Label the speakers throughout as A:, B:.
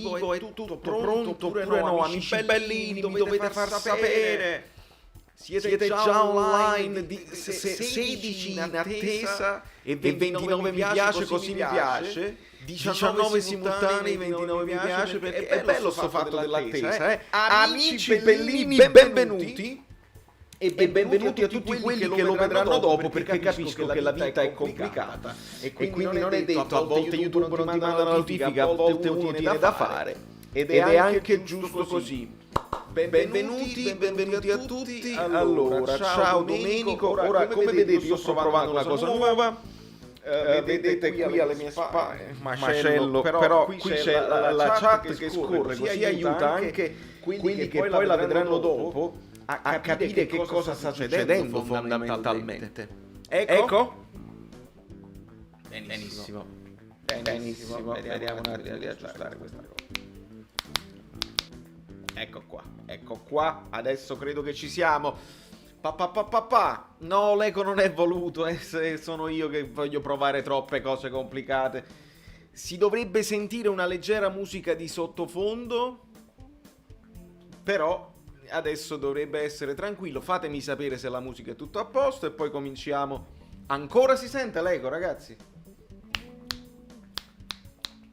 A: vivo, è tutto pronto oppure no, amici bellini, mi dovete far sapere. Siete già online, 16 in attesa e 29 mi piace, così mi piace. 19 simultanei, 29 mi piace, perché è bello sto fatto dell'attesa, eh. Amici bellini, benvenuti. E benvenuti a tutti quelli che lo vedranno dopo, perché capisco che la vita è complicata e quindi non è detto, a volte YouTube non ti manda la notifica, a volte uno tiene da fare ed è anche giusto così. Benvenuti a tutti. Allora, ciao Domenico. Ora, come vedete, io sto provando una cosa nuova. Vedete qui alle mie spalle macello, però qui c'è la chat che scorre, così aiuta anche quelli che poi la vedranno dopo a capire che cosa sta succedendo fondamentalmente. Ecco? Benissimo. Vediamo un attimo di aggiustare questa cosa. Ecco qua, adesso credo che ci siamo. No, l'eco non è voluto, sono io che voglio provare troppe cose complicate. Si dovrebbe sentire una leggera musica di sottofondo, però adesso dovrebbe essere tranquillo. Fatemi sapere se la musica è tutto a posto e poi cominciamo. Ancora si sente l'eco, ragazzi?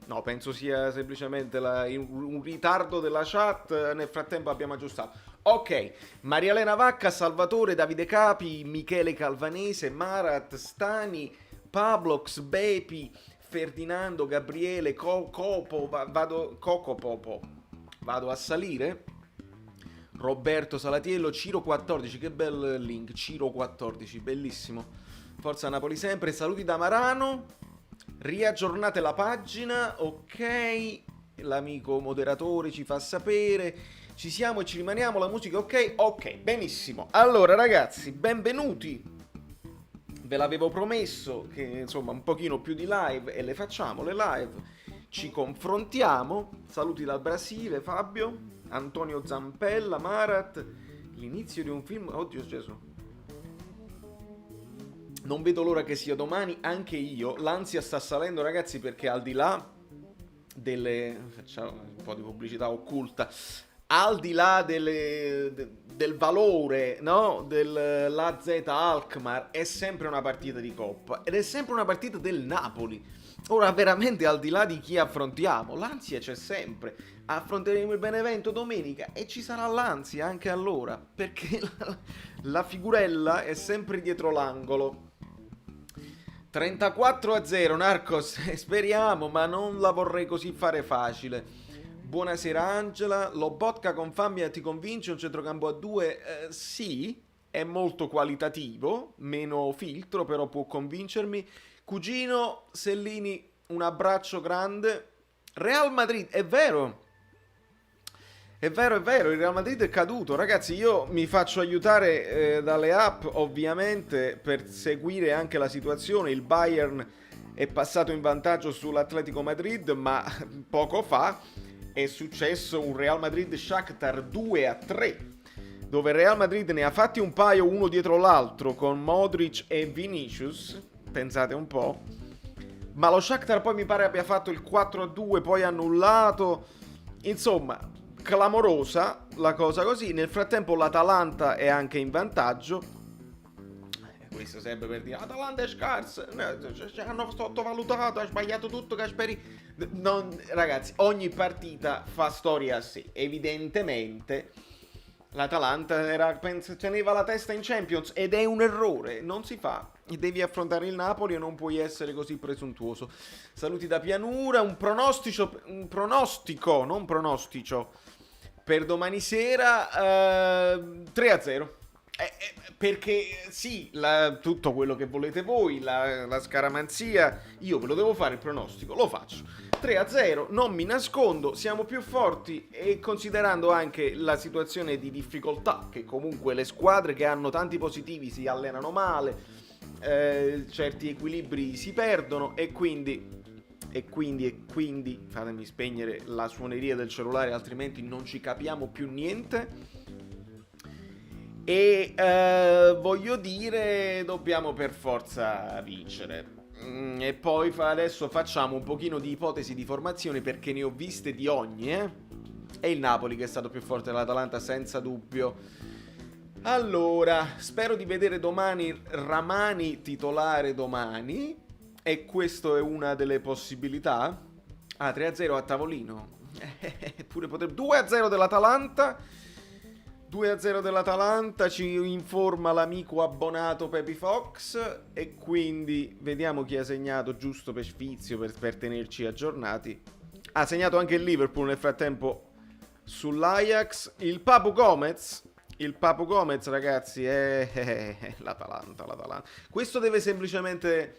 A: No, penso sia semplicemente un ritardo della chat. Nel frattempo abbiamo aggiustato. Ok, Maria Elena Vacca, Salvatore, Davide Capi, Michele Calvanese, Marat, Stani, Pablox, Bepi, Ferdinando, Gabriele, Coco, vado a salire. Roberto Salatiello, Ciro 14, che bel link, Ciro 14, bellissimo. Forza Napoli sempre, saluti da Marano. Riaggiornate la pagina, ok, l'amico moderatore ci fa sapere, ci siamo e ci rimaniamo, la musica ok, benissimo. Allora ragazzi, benvenuti, ve l'avevo promesso che insomma un pochino più di live e le facciamo le live, ci confrontiamo, saluti dal Brasile, Fabio, Antonio Zampella, Marat, l'inizio di un film, oddio Gesù. Non vedo l'ora che sia domani, anche io. L'ansia sta salendo, ragazzi, perché al di là delle... facciamo un po' di pubblicità occulta. Al di là del valore, no? Dell'AZ Alkmaar, è sempre una partita di Coppa. Ed è sempre una partita del Napoli. Ora, veramente, al di là di chi affrontiamo, l'ansia c'è sempre. Affronteremo il Benevento domenica e ci sarà l'ansia anche allora. Perché la figurella è sempre dietro l'angolo. 34-0 Narcos, speriamo, ma non la vorrei così fare facile. Buonasera Angela, Lobotka con Fambia ti convince un centrocampo a 2? Sì, è molto qualitativo, meno filtro, però può convincermi. Cugino, Sellini, un abbraccio grande. Real Madrid, è vero, il Real Madrid è caduto. Ragazzi, io mi faccio aiutare dalle app, ovviamente, per seguire anche la situazione. Il Bayern è passato in vantaggio sull'Atletico Madrid, ma poco fa è successo un Real Madrid-Shakhtar 2-3, dove il Real Madrid ne ha fatti un paio uno dietro l'altro con Modric e Vinicius, pensate un po', ma lo Shakhtar poi mi pare abbia fatto il 4-2, poi annullato, insomma... clamorosa la cosa così. Nel frattempo l'Atalanta è anche in vantaggio. Questo sempre per dire Atalanta è scarsa, hanno sottovalutato, ha sbagliato tutto Gasperi. Ragazzi, ogni partita fa storia a sé. Evidentemente l'Atalanta teneva la testa in Champions ed è un errore, non si fa. Devi affrontare il Napoli e non puoi essere così presuntuoso. Saluti da Pianura, un pronostico, non pronostico, per domani sera 3-0. Perché sì, tutto quello che volete voi, la scaramanzia, io ve lo devo fare il pronostico, lo faccio. 3-0, non mi nascondo, siamo più forti e considerando anche la situazione di difficoltà, che comunque le squadre che hanno tanti positivi si allenano male, certi equilibri si perdono e quindi fatemi spegnere la suoneria del cellulare, altrimenti non ci capiamo più niente. E voglio dire, dobbiamo per forza vincere. E poi adesso facciamo un pochino di ipotesi di formazione perché ne ho viste di ogni, È il Napoli che è stato più forte dell'Atalanta senza dubbio. Allora, spero di vedere domani Ramani titolare domani. E questa è una delle possibilità. 3-0 a tavolino. Pure potrebbe 2-0 dell'Atalanta. 2-0 dell'Atalanta, ci informa l'amico abbonato Pepi Fox. E quindi vediamo chi ha segnato, giusto per sfizio, per tenerci aggiornati. Ha segnato anche il Liverpool nel frattempo sull'Ajax. Il Papu Gomez, ragazzi, è l'Atalanta. Questo deve semplicemente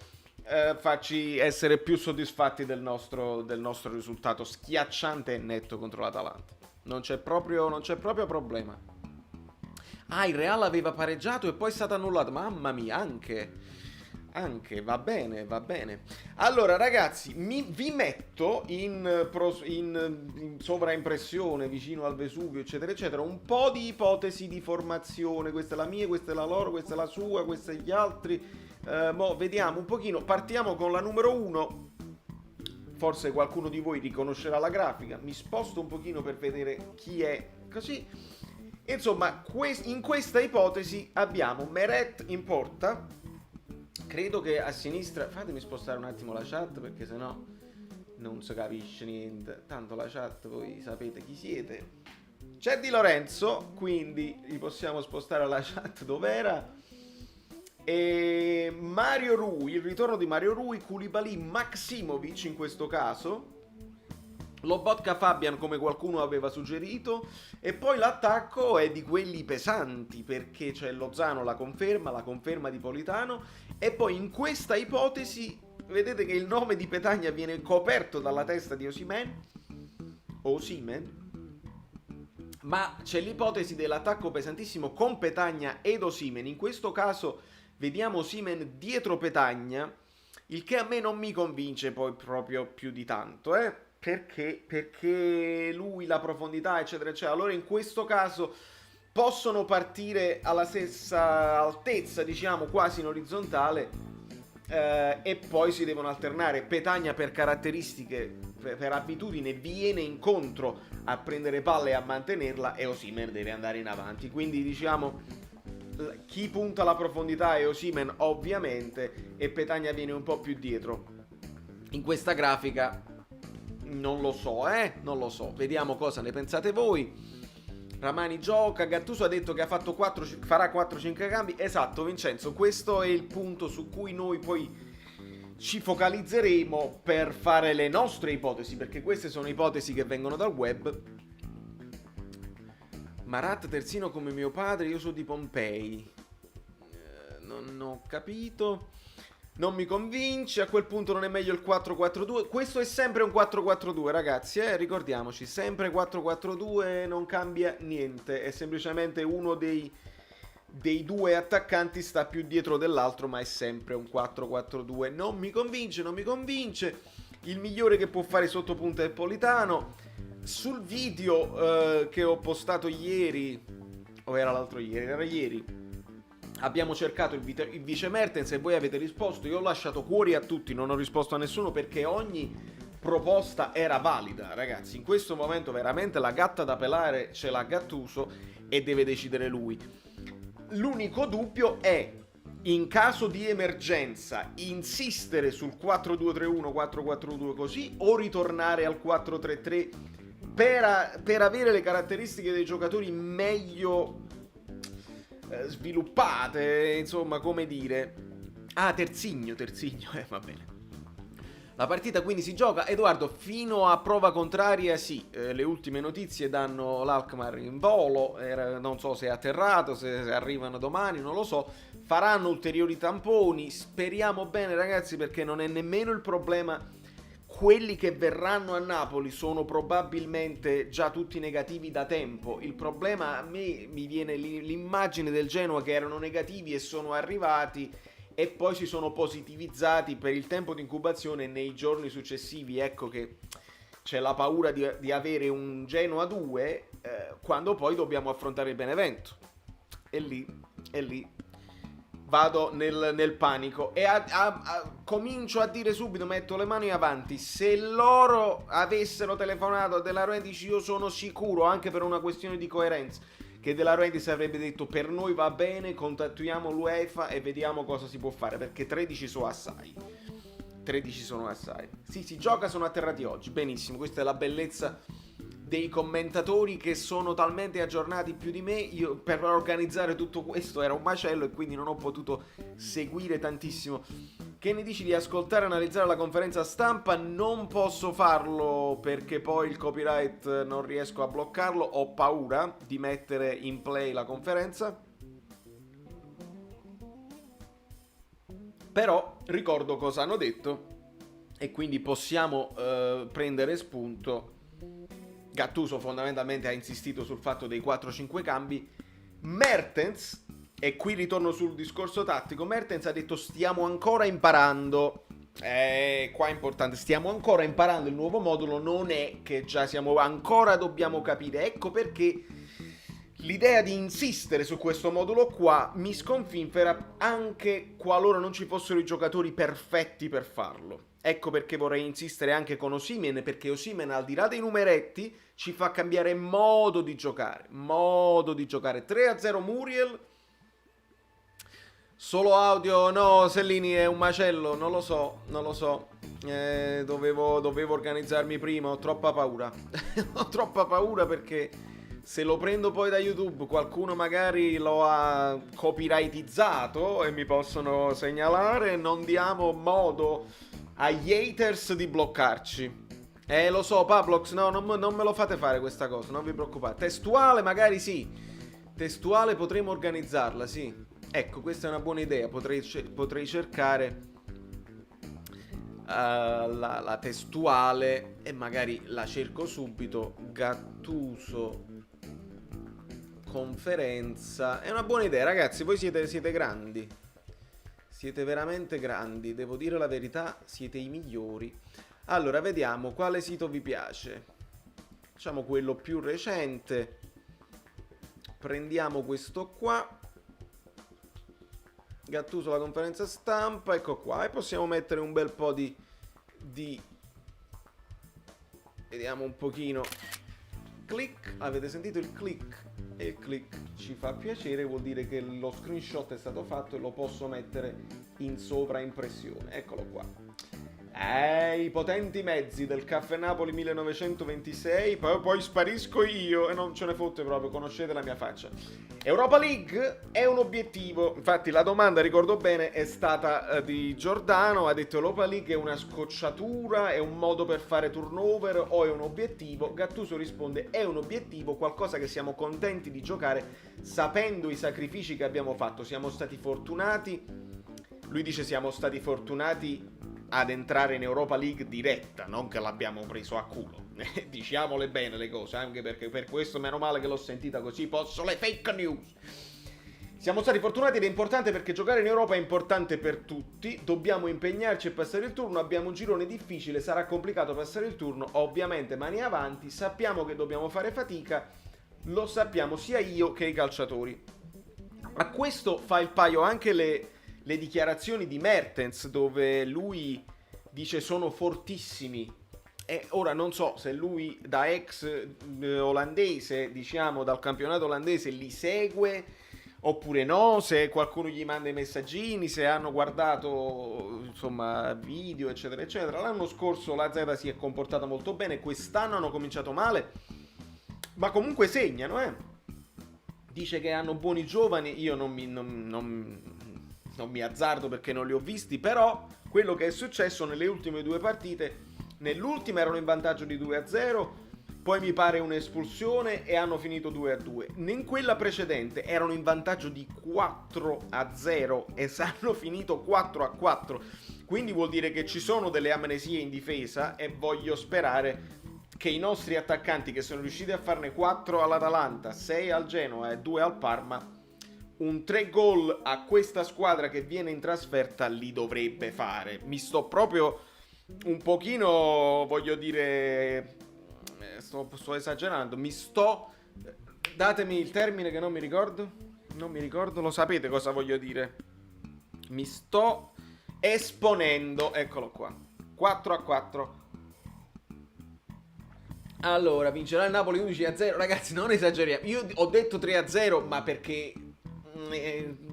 A: farci essere più soddisfatti del nostro risultato schiacciante e netto contro l'Atalanta. Non c'è proprio problema. Il Real aveva pareggiato e poi è stato annullato. Mamma mia, anche, va bene. Allora, ragazzi, vi metto in sovraimpressione vicino al Vesuvio, eccetera, eccetera, un po' di ipotesi di formazione. Questa è la mia, questa è la loro, questa è la sua, questa è gli altri. Vediamo un pochino. Partiamo con la numero 1. Forse qualcuno di voi riconoscerà la grafica. Mi sposto un pochino per vedere chi è. Così. Insomma, in questa ipotesi abbiamo Meret in porta. Credo che a sinistra... Fatemi spostare un attimo la chat perché sennò non si capisce niente. Tanto la chat voi sapete chi siete. C'è Di Lorenzo, quindi gli possiamo spostare la chat dov'era. E Mario Rui, il ritorno di Mario Rui, Koulibaly, Maksimovic in questo caso. Lobotka Fabian come qualcuno aveva suggerito. E poi l'attacco è di quelli pesanti perché c'è Lozano, la conferma di Politano. E poi in questa ipotesi vedete che il nome di Petagna viene coperto dalla testa di Osimhen, ma c'è l'ipotesi dell'attacco pesantissimo con Petagna ed Osimhen. In questo caso vediamo Osimhen dietro Petagna, il che a me non mi convince poi proprio più di tanto, Perché lui, la profondità, eccetera, eccetera. Allora in questo caso possono partire alla stessa altezza, diciamo, quasi in orizzontale, e poi si devono alternare. Petagna per caratteristiche, per abitudine, viene incontro a prendere palla e a mantenerla, e Osimhen deve andare in avanti. Quindi diciamo chi punta alla profondità è Osimhen ovviamente, e Petagna viene un po' più dietro. In questa grafica non lo so, vediamo cosa ne pensate voi. Ramani gioca, Gattuso ha detto che farà 4-5 cambi. Esatto, Vincenzo, questo è il punto su cui noi poi ci focalizzeremo per fare le nostre ipotesi, perché queste sono ipotesi che vengono dal web. Marat terzino come mio padre, io sono di Pompei. Non ho capito. Non mi convince, a quel punto non è meglio il 4-4-2. Questo è sempre un 4-4-2, ragazzi, ricordiamoci, sempre 4-4-2, non cambia niente, è semplicemente uno dei due attaccanti sta più dietro dell'altro, ma è sempre un 4-4-2. Non mi convince. Il migliore che può fare sottopunta è Politano. Sul video che ho postato ieri, o era l'altro ieri, era ieri, abbiamo cercato il vice Mertens e voi avete risposto. Io ho lasciato cuori a tutti, non ho risposto a nessuno perché ogni proposta era valida, ragazzi. In questo momento veramente la gatta da pelare ce l'ha Gattuso e deve decidere lui. L'unico dubbio è, in caso di emergenza, insistere sul 4-2-3-1, 4-4-2 così, o ritornare al 4-3-3 per avere le caratteristiche dei giocatori meglio sviluppate, insomma, come dire. Terzigno, va bene. La partita quindi si gioca, Edoardo, fino a prova contraria, sì. Le ultime notizie danno l'Alkmaar in volo, non so se è atterrato, se arrivano domani, non lo so. Faranno ulteriori tamponi, speriamo bene, ragazzi, perché non è nemmeno il problema. Quelli che verranno a Napoli sono probabilmente già tutti negativi da tempo. Il problema, a me mi viene l'immagine del Genoa che erano negativi e sono arrivati e poi si sono positivizzati per il tempo di incubazione nei giorni successivi. Ecco che c'è la paura di avere un Genoa 2 quando poi dobbiamo affrontare il Benevento. E lì vado nel panico e comincio a dire subito, metto le mani avanti, se loro avessero telefonato a De Laurentiis, io sono sicuro, anche per una questione di coerenza, che De Laurentiis avrebbe detto per noi va bene, contattiamo l'UEFA e vediamo cosa si può fare, perché 13 sono assai. 13 sono assai. Sì, si gioca, sono atterrati oggi, benissimo, questa è la bellezza dei commentatori che sono talmente aggiornati più di me. Io per organizzare tutto questo era un macello e quindi non ho potuto seguire tantissimo. Che ne dici di ascoltare e analizzare la conferenza stampa? Non posso farlo perché poi il copyright non riesco a bloccarlo, ho paura di mettere in play la conferenza. Però ricordo cosa hanno detto e quindi possiamo prendere spunto. Gattuso fondamentalmente ha insistito sul fatto dei 4-5 cambi. Mertens, e qui ritorno sul discorso tattico, Mertens ha detto stiamo ancora imparando. Qua è importante, stiamo ancora imparando il nuovo modulo, non è che già siamo, ancora dobbiamo capire. Ecco perché l'idea di insistere su questo modulo qua mi sconfinfera anche qualora non ci fossero i giocatori perfetti per farlo. Ecco perché vorrei insistere anche con Osimhen, perché Osimhen al di là dei numeretti ci fa cambiare modo di giocare. 3-0 Muriel. Solo audio, no Sellini è un macello, non lo so. Dovevo organizzarmi prima, ho troppa paura. Ho troppa paura perché se lo prendo poi da YouTube qualcuno magari lo ha copyrightizzato e mi possono segnalare, non diamo modo agli haters di bloccarci. Lo so, Pablox, no, non me lo fate fare questa cosa, non vi preoccupate. Testuale magari sì, testuale potremo organizzarla, sì. Ecco, questa è una buona idea, potrei cercare la testuale e magari la cerco subito. Gattuso conferenza, è una buona idea, ragazzi, voi siete grandi. Siete veramente grandi, devo dire la verità, siete i migliori. Allora, vediamo quale sito vi piace. Facciamo quello più recente. Prendiamo questo qua. Gattuso la conferenza stampa, ecco qua. E possiamo mettere un bel po' di... Vediamo un pochino. Click, avete sentito il click? E il click ci fa piacere, vuol dire che lo screenshot è stato fatto e lo posso mettere in sovraimpressione. Eccolo qua. I potenti mezzi del Caffè Napoli 1926, poi sparisco io e non ce ne fotte proprio, conoscete la mia faccia. Europa League è un obiettivo, infatti la domanda, ricordo bene, è stata di Giordano, ha detto Europa League è una scocciatura, è un modo per fare turnover o è un obiettivo? Gattuso risponde è un obiettivo, qualcosa che siamo contenti di giocare sapendo i sacrifici che abbiamo fatto, siamo stati fortunati, lui dice siamo stati fortunati ad entrare in Europa League diretta, non che l'abbiamo preso a culo. Diciamole bene le cose, anche perché per questo meno male che l'ho sentita così, posso le fake news. Siamo stati fortunati ed è importante perché giocare in Europa è importante per tutti, dobbiamo impegnarci e passare il turno, abbiamo un girone difficile, sarà complicato passare il turno, ovviamente mani avanti, sappiamo che dobbiamo fare fatica, lo sappiamo sia io che i calciatori. A questo fa il paio anche le dichiarazioni di Mertens, dove lui dice sono fortissimi. E ora non so se lui da ex olandese, diciamo dal campionato olandese, li segue oppure no, se qualcuno gli manda i messaggini, se hanno guardato insomma video eccetera eccetera. L'anno scorso la Z si è comportata molto bene, quest'anno hanno cominciato male, ma comunque segnano, Dice che hanno buoni giovani, io non mi azzardo perché non li ho visti, però quello che è successo nelle ultime due partite, nell'ultima erano in vantaggio di 2-0, poi mi pare un'espulsione e hanno finito 2-2. In quella precedente erano in vantaggio di 4-0 e hanno finito 4-4. Quindi vuol dire che ci sono delle amnesie in difesa e voglio sperare che i nostri attaccanti che sono riusciti a farne 4 all'Atalanta, 6 al Genoa e 2 al Parma, un 3 gol a questa squadra che viene in trasferta li dovrebbe fare. Mi sto proprio un pochino, voglio dire, sto esagerando, datemi il termine che non mi ricordo, lo sapete cosa voglio dire. Mi sto esponendo, eccolo qua. 4-4. Allora, vincerà il Napoli 11-0. Ragazzi, non esageriamo. Io ho detto 3-0, ma perché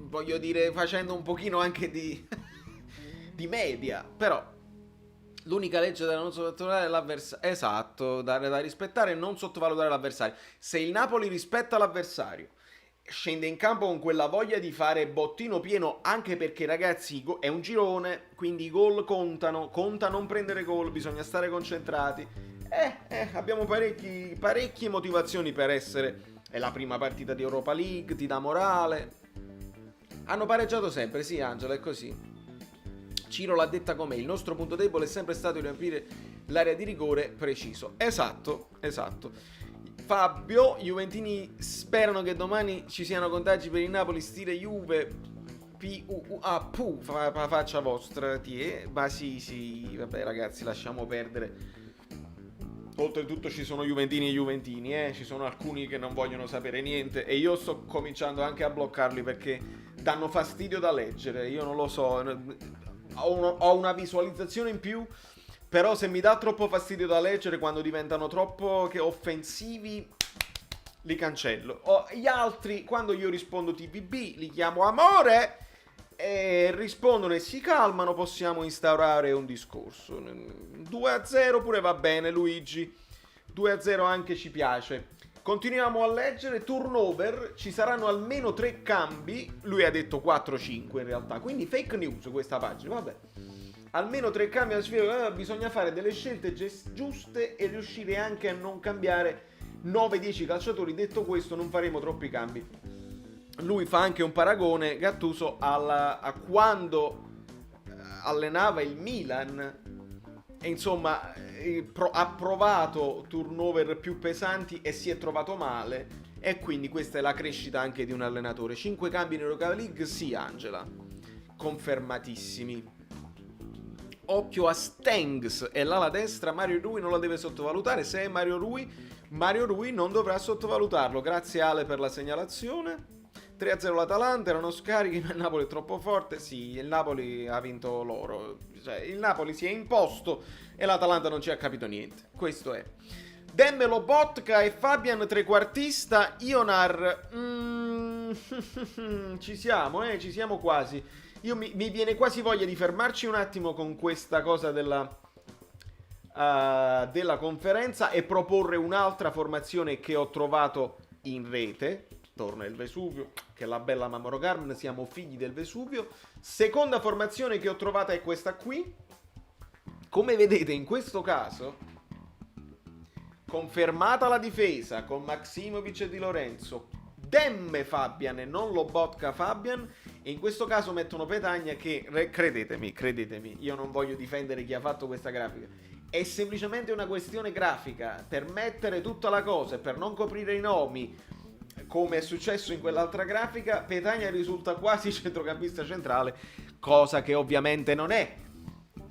A: voglio dire, facendo un pochino anche di di media. Però l'unica legge da non sottovalutare è l'avversario. Esatto, da rispettare e non sottovalutare l'avversario. Se il Napoli rispetta l'avversario, scende in campo con quella voglia di fare bottino pieno, anche perché ragazzi è un girone, quindi i gol contano, conta non prendere gol, bisogna stare concentrati. Abbiamo parecchie motivazioni per essere, è la prima partita di Europa League, ti dà morale. Hanno pareggiato sempre, sì Angela, è così. Ciro l'ha detta com'è, il nostro punto debole è sempre stato riempire l'area di rigore preciso. Esatto. Fabio, Juventini sperano che domani ci siano contagi per il Napoli stile Juve. Faccia vostra, ma sì, vabbè ragazzi, lasciamo perdere. Oltretutto ci sono Juventini e Juventini, ci sono alcuni che non vogliono sapere niente e io sto cominciando anche a bloccarli perché danno fastidio da leggere, io non lo so, ho una visualizzazione in più, però se mi dà troppo fastidio da leggere, quando diventano troppo offensivi, li cancello. Gli altri, quando io rispondo TVB, li chiamo amore e rispondono e si calmano, possiamo instaurare un discorso. 2-0 pure va bene, Luigi. 2-0 anche ci piace. Continuiamo a leggere. Turnover, ci saranno almeno 3 cambi. Lui ha detto 4-5 in realtà, quindi fake news questa pagina, vabbè. Almeno 3 cambi alla sfida, bisogna fare delle scelte giuste e riuscire anche a non cambiare 9-10 calciatori. Detto questo, non faremo troppi cambi. Lui fa anche un paragone, Gattuso, a quando allenava il Milan e insomma ha provato turnover più pesanti e si è trovato male, e quindi questa è la crescita anche di un allenatore. 5 cambi in Europa League, sì Angela, confermatissimi. Occhio a Stengs e l'ala destra, Mario Rui non la deve sottovalutare. Se è Mario Rui non dovrà sottovalutarlo. Grazie Ale per la segnalazione. 3-0 l'Atalanta, erano scarichi, ma il Napoli è troppo forte. Sì, il Napoli ha vinto loro, cioè il Napoli si è imposto e l'Atalanta non ci ha capito niente. Questo è. Demmelo Botka e Fabian trequartista. Ionar ci siamo quasi. Mi viene quasi voglia di fermarci un attimo con questa cosa della conferenza e proporre un'altra formazione che ho trovato in rete. Torna il Vesuvio, che è la bella Mammoro Carmen, siamo figli del Vesuvio. Seconda formazione che ho trovata è questa qui. Come vedete in questo caso, confermata la difesa con Maximovic e Di Lorenzo, Demme Fabian e non Lobotka Fabian, e in questo caso mettono Petagna che, credetemi, io non voglio difendere chi ha fatto questa grafica, è semplicemente una questione grafica, per mettere tutta la cosa e per non coprire i nomi, come è successo in quell'altra grafica. Petagna risulta quasi centrocampista centrale, cosa che ovviamente non è.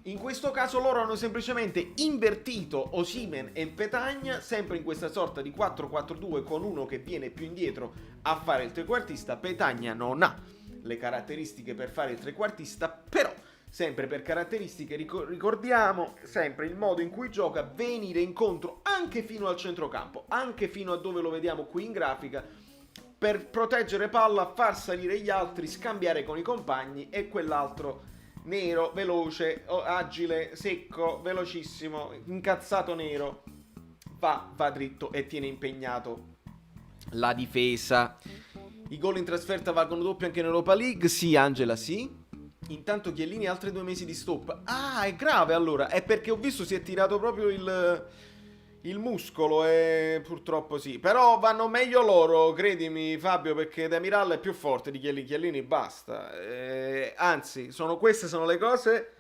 A: In questo caso loro hanno semplicemente invertito Osimhen e Petagna, sempre in questa sorta di 4-4-2 con uno che viene più indietro a fare il trequartista. Petagna non ha le caratteristiche per fare il trequartista, però sempre per caratteristiche ricordiamo sempre il modo in cui gioca, venire incontro anche fino al centrocampo, anche fino a dove lo vediamo qui in grafica, per proteggere palla, far salire gli altri, scambiare con i compagni, e quell'altro nero, veloce, agile, secco, velocissimo, incazzato nero, va dritto e tiene impegnato la difesa. I gol in trasferta valgono doppio anche in Europa League? Sì Angela, sì. Intanto Chiellini altri 2 mesi di stop. Ah, è grave allora. È perché ho visto si è tirato proprio il muscolo e purtroppo sì. Però vanno meglio loro, credimi Fabio, perché Demiral è più forte di Chiellini. Chiellini basta. Anzi, queste sono le cose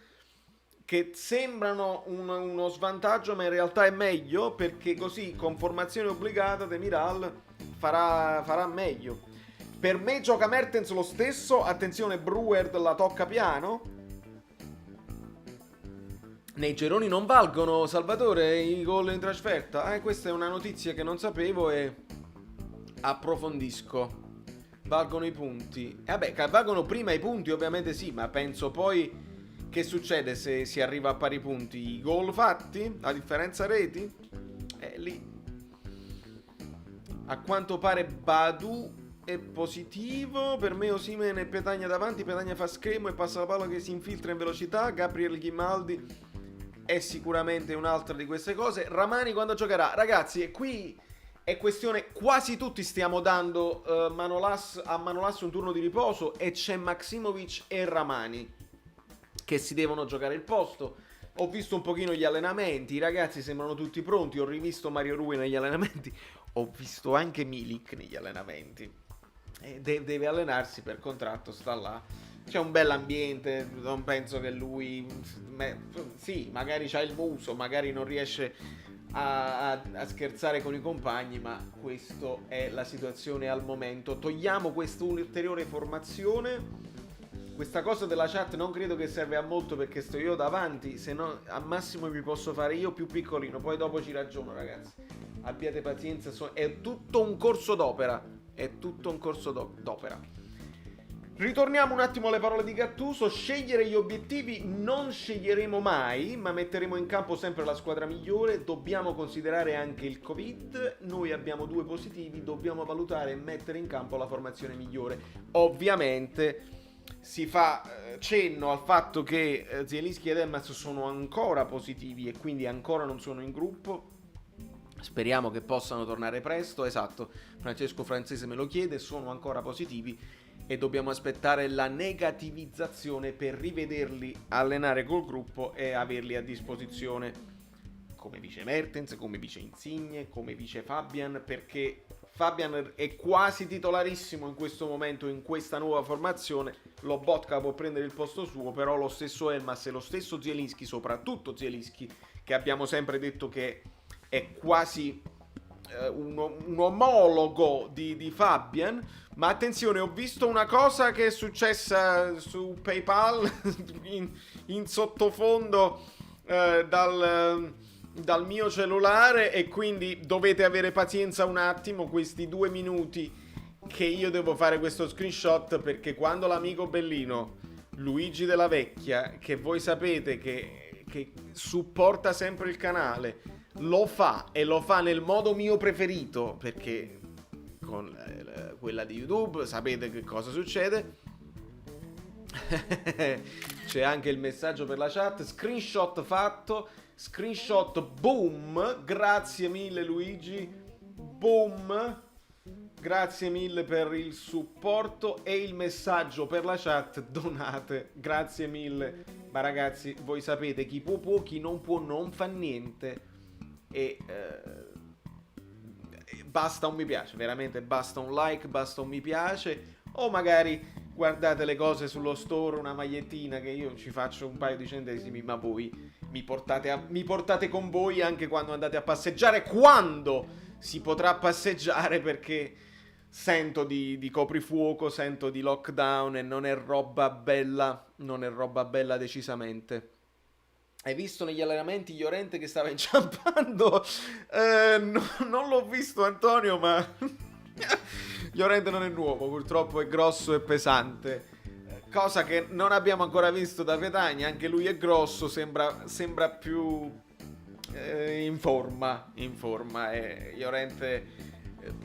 A: che sembrano uno svantaggio, ma in realtà è meglio, perché così con formazione obbligata Demiral farà meglio. Per me gioca Mertens lo stesso. Attenzione, Brewer la tocca piano. Nei gironi non valgono, Salvatore, i gol in trasferta. Questa è una notizia che non sapevo e approfondisco. valgono i punti. E vabbè, valgono prima i punti, ovviamente sì, ma penso poi che succede se si arriva a pari punti? I gol fatti? La differenza reti? Lì. A quanto pare Badu è positivo. Per me Osimhen e Petagna davanti. Petagna fa schermo e passa la palla che si infiltra in velocità. Gabriel Grimaldi è sicuramente un'altra di queste cose. Ramani quando giocherà? Ragazzi, e qui è questione, quasi tutti stiamo dando a Manolas un turno di riposo e c'è Maksimovic e Ramani che si devono giocare il posto. Ho visto un pochino gli allenamenti, i ragazzi sembrano tutti pronti, ho rivisto Mario Rui negli allenamenti, ho visto anche Milik negli allenamenti. Deve allenarsi per contratto, sta là. C'è un bell'ambiente, non penso che lui... sì, magari c'ha il muso, magari non riesce a scherzare con i compagni, ma questa è la situazione al momento. Togliamo questa ulteriore formazione. Questa cosa della chat non credo che serve a molto perché sto io davanti, se no al massimo vi posso fare io più piccolino, poi dopo ci ragiono, ragazzi. Abbiate pazienza, è tutto un corso d'opera, Ritorniamo un attimo alle parole di Gattuso. Scegliere gli obiettivi non sceglieremo mai, ma metteremo in campo sempre la squadra migliore. Dobbiamo considerare anche il Covid. Noi abbiamo 2 positivi, dobbiamo valutare e mettere in campo la formazione migliore. Ovviamente si fa cenno al fatto che Zielinski ed Elmas sono ancora positivi e quindi ancora non sono in gruppo. Speriamo che possano tornare presto. Esatto, Francesco Francese me lo chiede, sono ancora positivi e dobbiamo aspettare la negativizzazione per rivederli allenare col gruppo e averli a disposizione come vice Mertens, come vice Insigne, come vice Fabian, perché Fabian è quasi titolarissimo in questo momento in questa nuova formazione. Lobotka può prendere il posto suo, però lo stesso Elmas e lo stesso Zielinski, soprattutto Zielinski, che abbiamo sempre detto che è quasi un omologo di Fabian. Ma attenzione, ho visto una cosa che è successa su PayPal in sottofondo dal mio cellulare, e quindi dovete avere pazienza un attimo, questi 2 minuti che io devo fare questo screenshot, perché quando l'amico bellino Luigi Della Vecchia, che voi sapete che supporta sempre il canale, lo fa e lo fa nel modo mio preferito, perché con quella di YouTube sapete che cosa succede. C'è anche il messaggio per la chat, screenshot fatto, screenshot boom, grazie mille Luigi, boom, grazie mille per il supporto e il messaggio per la chat, donate, grazie mille. Ma ragazzi, voi sapete, chi può, chi non può non fa niente. E basta un mi piace, veramente basta un like, basta un mi piace, o magari guardate le cose sullo store, una magliettina che io ci faccio un paio di centesimi, ma voi mi portate con voi anche quando andate a passeggiare, quando si potrà passeggiare, perché sento di coprifuoco, sento di lockdown e non è roba bella decisamente. Hai visto negli allenamenti Llorente che stava inciampando? Non l'ho visto, Antonio, ma Llorente non è nuovo, purtroppo è grosso e pesante. Cosa che non abbiamo ancora visto da Petagna, anche lui è grosso, sembra più in forma. Llorente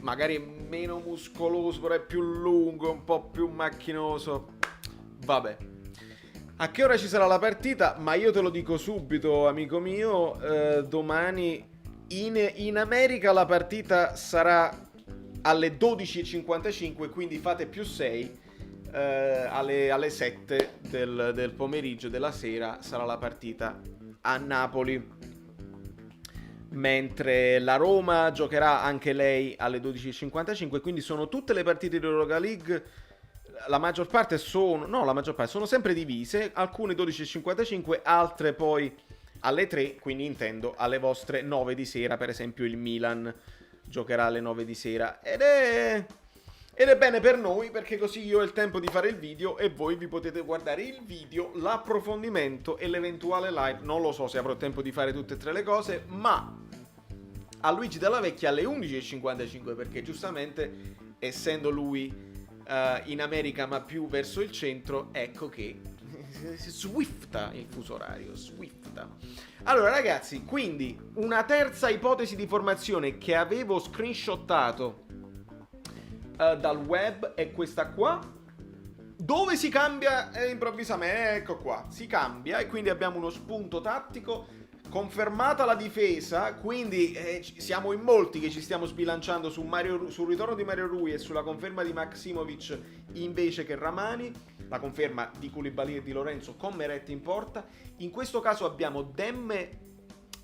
A: magari è meno muscoloso, però è più lungo, un po' più macchinoso. Vabbè. A che ora ci sarà la partita? Ma io te lo dico subito, amico mio, domani in America la partita sarà alle 12:55, quindi fate più 6, alle 7 del pomeriggio, della sera, sarà la partita a Napoli. Mentre la Roma giocherà anche lei alle 12:55, quindi sono tutte le partite di Europa League. La maggior parte sono sempre divise, alcune 12:55, altre poi alle 3, quindi intendo alle vostre 9 di sera. Per esempio il Milan giocherà alle 9 di sera ed è bene per noi, perché così io ho il tempo di fare il video e voi vi potete guardare il video, l'approfondimento e l'eventuale live. Non lo so se avrò tempo di fare tutte e 3 le cose, ma a Luigi Della Vecchia alle 11:55, perché giustamente essendo lui in America ma più verso il centro, ecco che swifta il fuso orario, swifta. Allora ragazzi, quindi una terza ipotesi di formazione che avevo screenshottato dal web è questa qua, dove si cambia improvvisamente, ecco qua, si cambia e quindi abbiamo uno spunto tattico. Confermata la difesa, quindi siamo in molti che ci stiamo sbilanciando sul ritorno di Mario Rui e sulla conferma di Maksimovic invece che Ramani, la conferma di Koulibaly e di Lorenzo con Meret in porta. In questo caso abbiamo Demme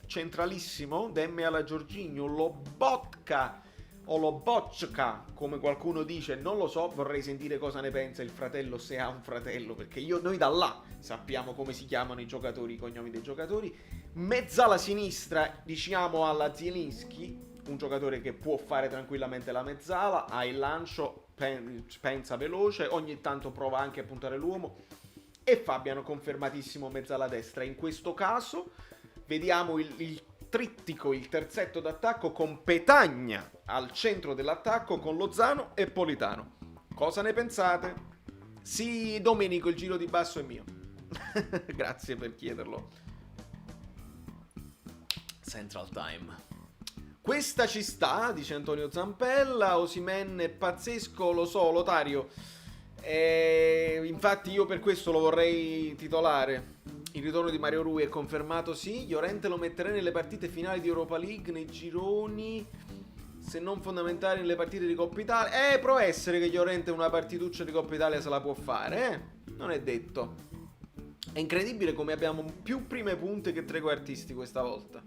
A: centralissimo, Demme alla Jorginho, Lobotka o Lobotchka, come qualcuno dice, non lo so, vorrei sentire cosa ne pensa il fratello, se ha un fratello, perché noi da là sappiamo come si chiamano i giocatori, i cognomi dei giocatori. Mezzala sinistra, diciamo alla Zielinski, un giocatore che può fare tranquillamente la mezzala, ha il lancio, pensa veloce, ogni tanto prova anche a puntare l'uomo. E Fabiano confermatissimo mezzala destra. In questo caso vediamo il trittico, il terzetto d'attacco con Petagna al centro dell'attacco con Lozano e Politano. Cosa ne pensate? Sì, Domenico, il giro di basso è mio. Grazie per chiederlo. Central Time. Questa ci sta, dice Antonio Zampella. Osimhen è pazzesco, lo so, Lotario. Infatti io per questo lo vorrei titolare. Il ritorno di Mario Rui è confermato, sì. Llorente lo metterei nelle partite finali di Europa League, nei gironi, se non fondamentali nelle partite di Coppa Italia. Può essere che Llorente una partituccia di Coppa Italia se la può fare, non è detto. È incredibile come abbiamo più prime punte che trequartisti questa volta.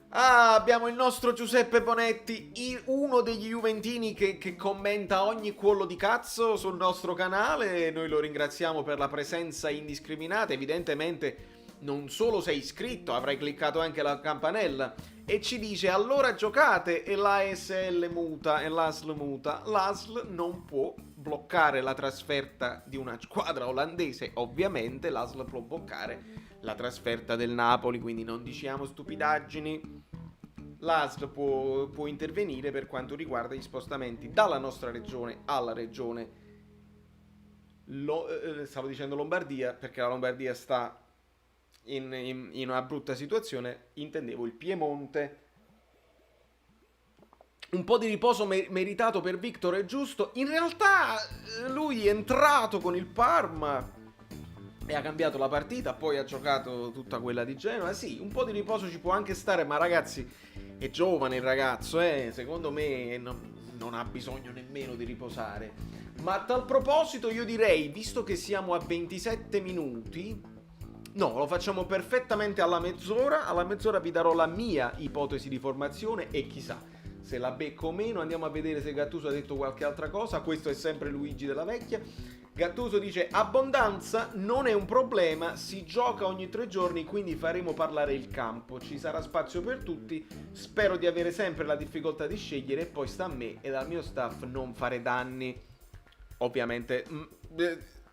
A: Abbiamo il nostro Giuseppe Bonetti, uno degli juventini che commenta ogni cuollo di cazzo sul nostro canale. Noi lo ringraziamo per la presenza indiscriminata. Evidentemente non solo sei iscritto, avrai cliccato anche la campanella. E ci dice: allora giocate, e l'ASL muta, e l'ASL muta. L'ASL non può bloccare la trasferta di una squadra olandese. Ovviamente l'ASL può bloccare la trasferta del Napoli, quindi non diciamo stupidaggini. L'ASL può intervenire per quanto riguarda gli spostamenti dalla nostra regione alla regione stavo dicendo Lombardia, perché la Lombardia sta in una brutta situazione, intendevo il Piemonte. Un po' di riposo meritato per Victor è giusto. In realtà lui è entrato con il Parma e ha cambiato la partita, poi ha giocato tutta quella di Genoa. Sì, un po' di riposo ci può anche stare, ma ragazzi, è giovane il ragazzo, secondo me non ha bisogno nemmeno di riposare. Ma a tal proposito io direi, visto che siamo a 27 minuti, no, lo facciamo perfettamente alla mezz'ora vi darò la mia ipotesi di formazione e chissà se la becco o meno. Andiamo a vedere se Gattuso ha detto qualche altra cosa. Questo è sempre Luigi della Vecchia. Gattuso dice: abbondanza non è un problema, si gioca ogni 3 giorni, quindi faremo parlare il campo, ci sarà spazio per tutti, spero di avere sempre la difficoltà di scegliere e poi sta a me e al mio staff non fare danni. Ovviamente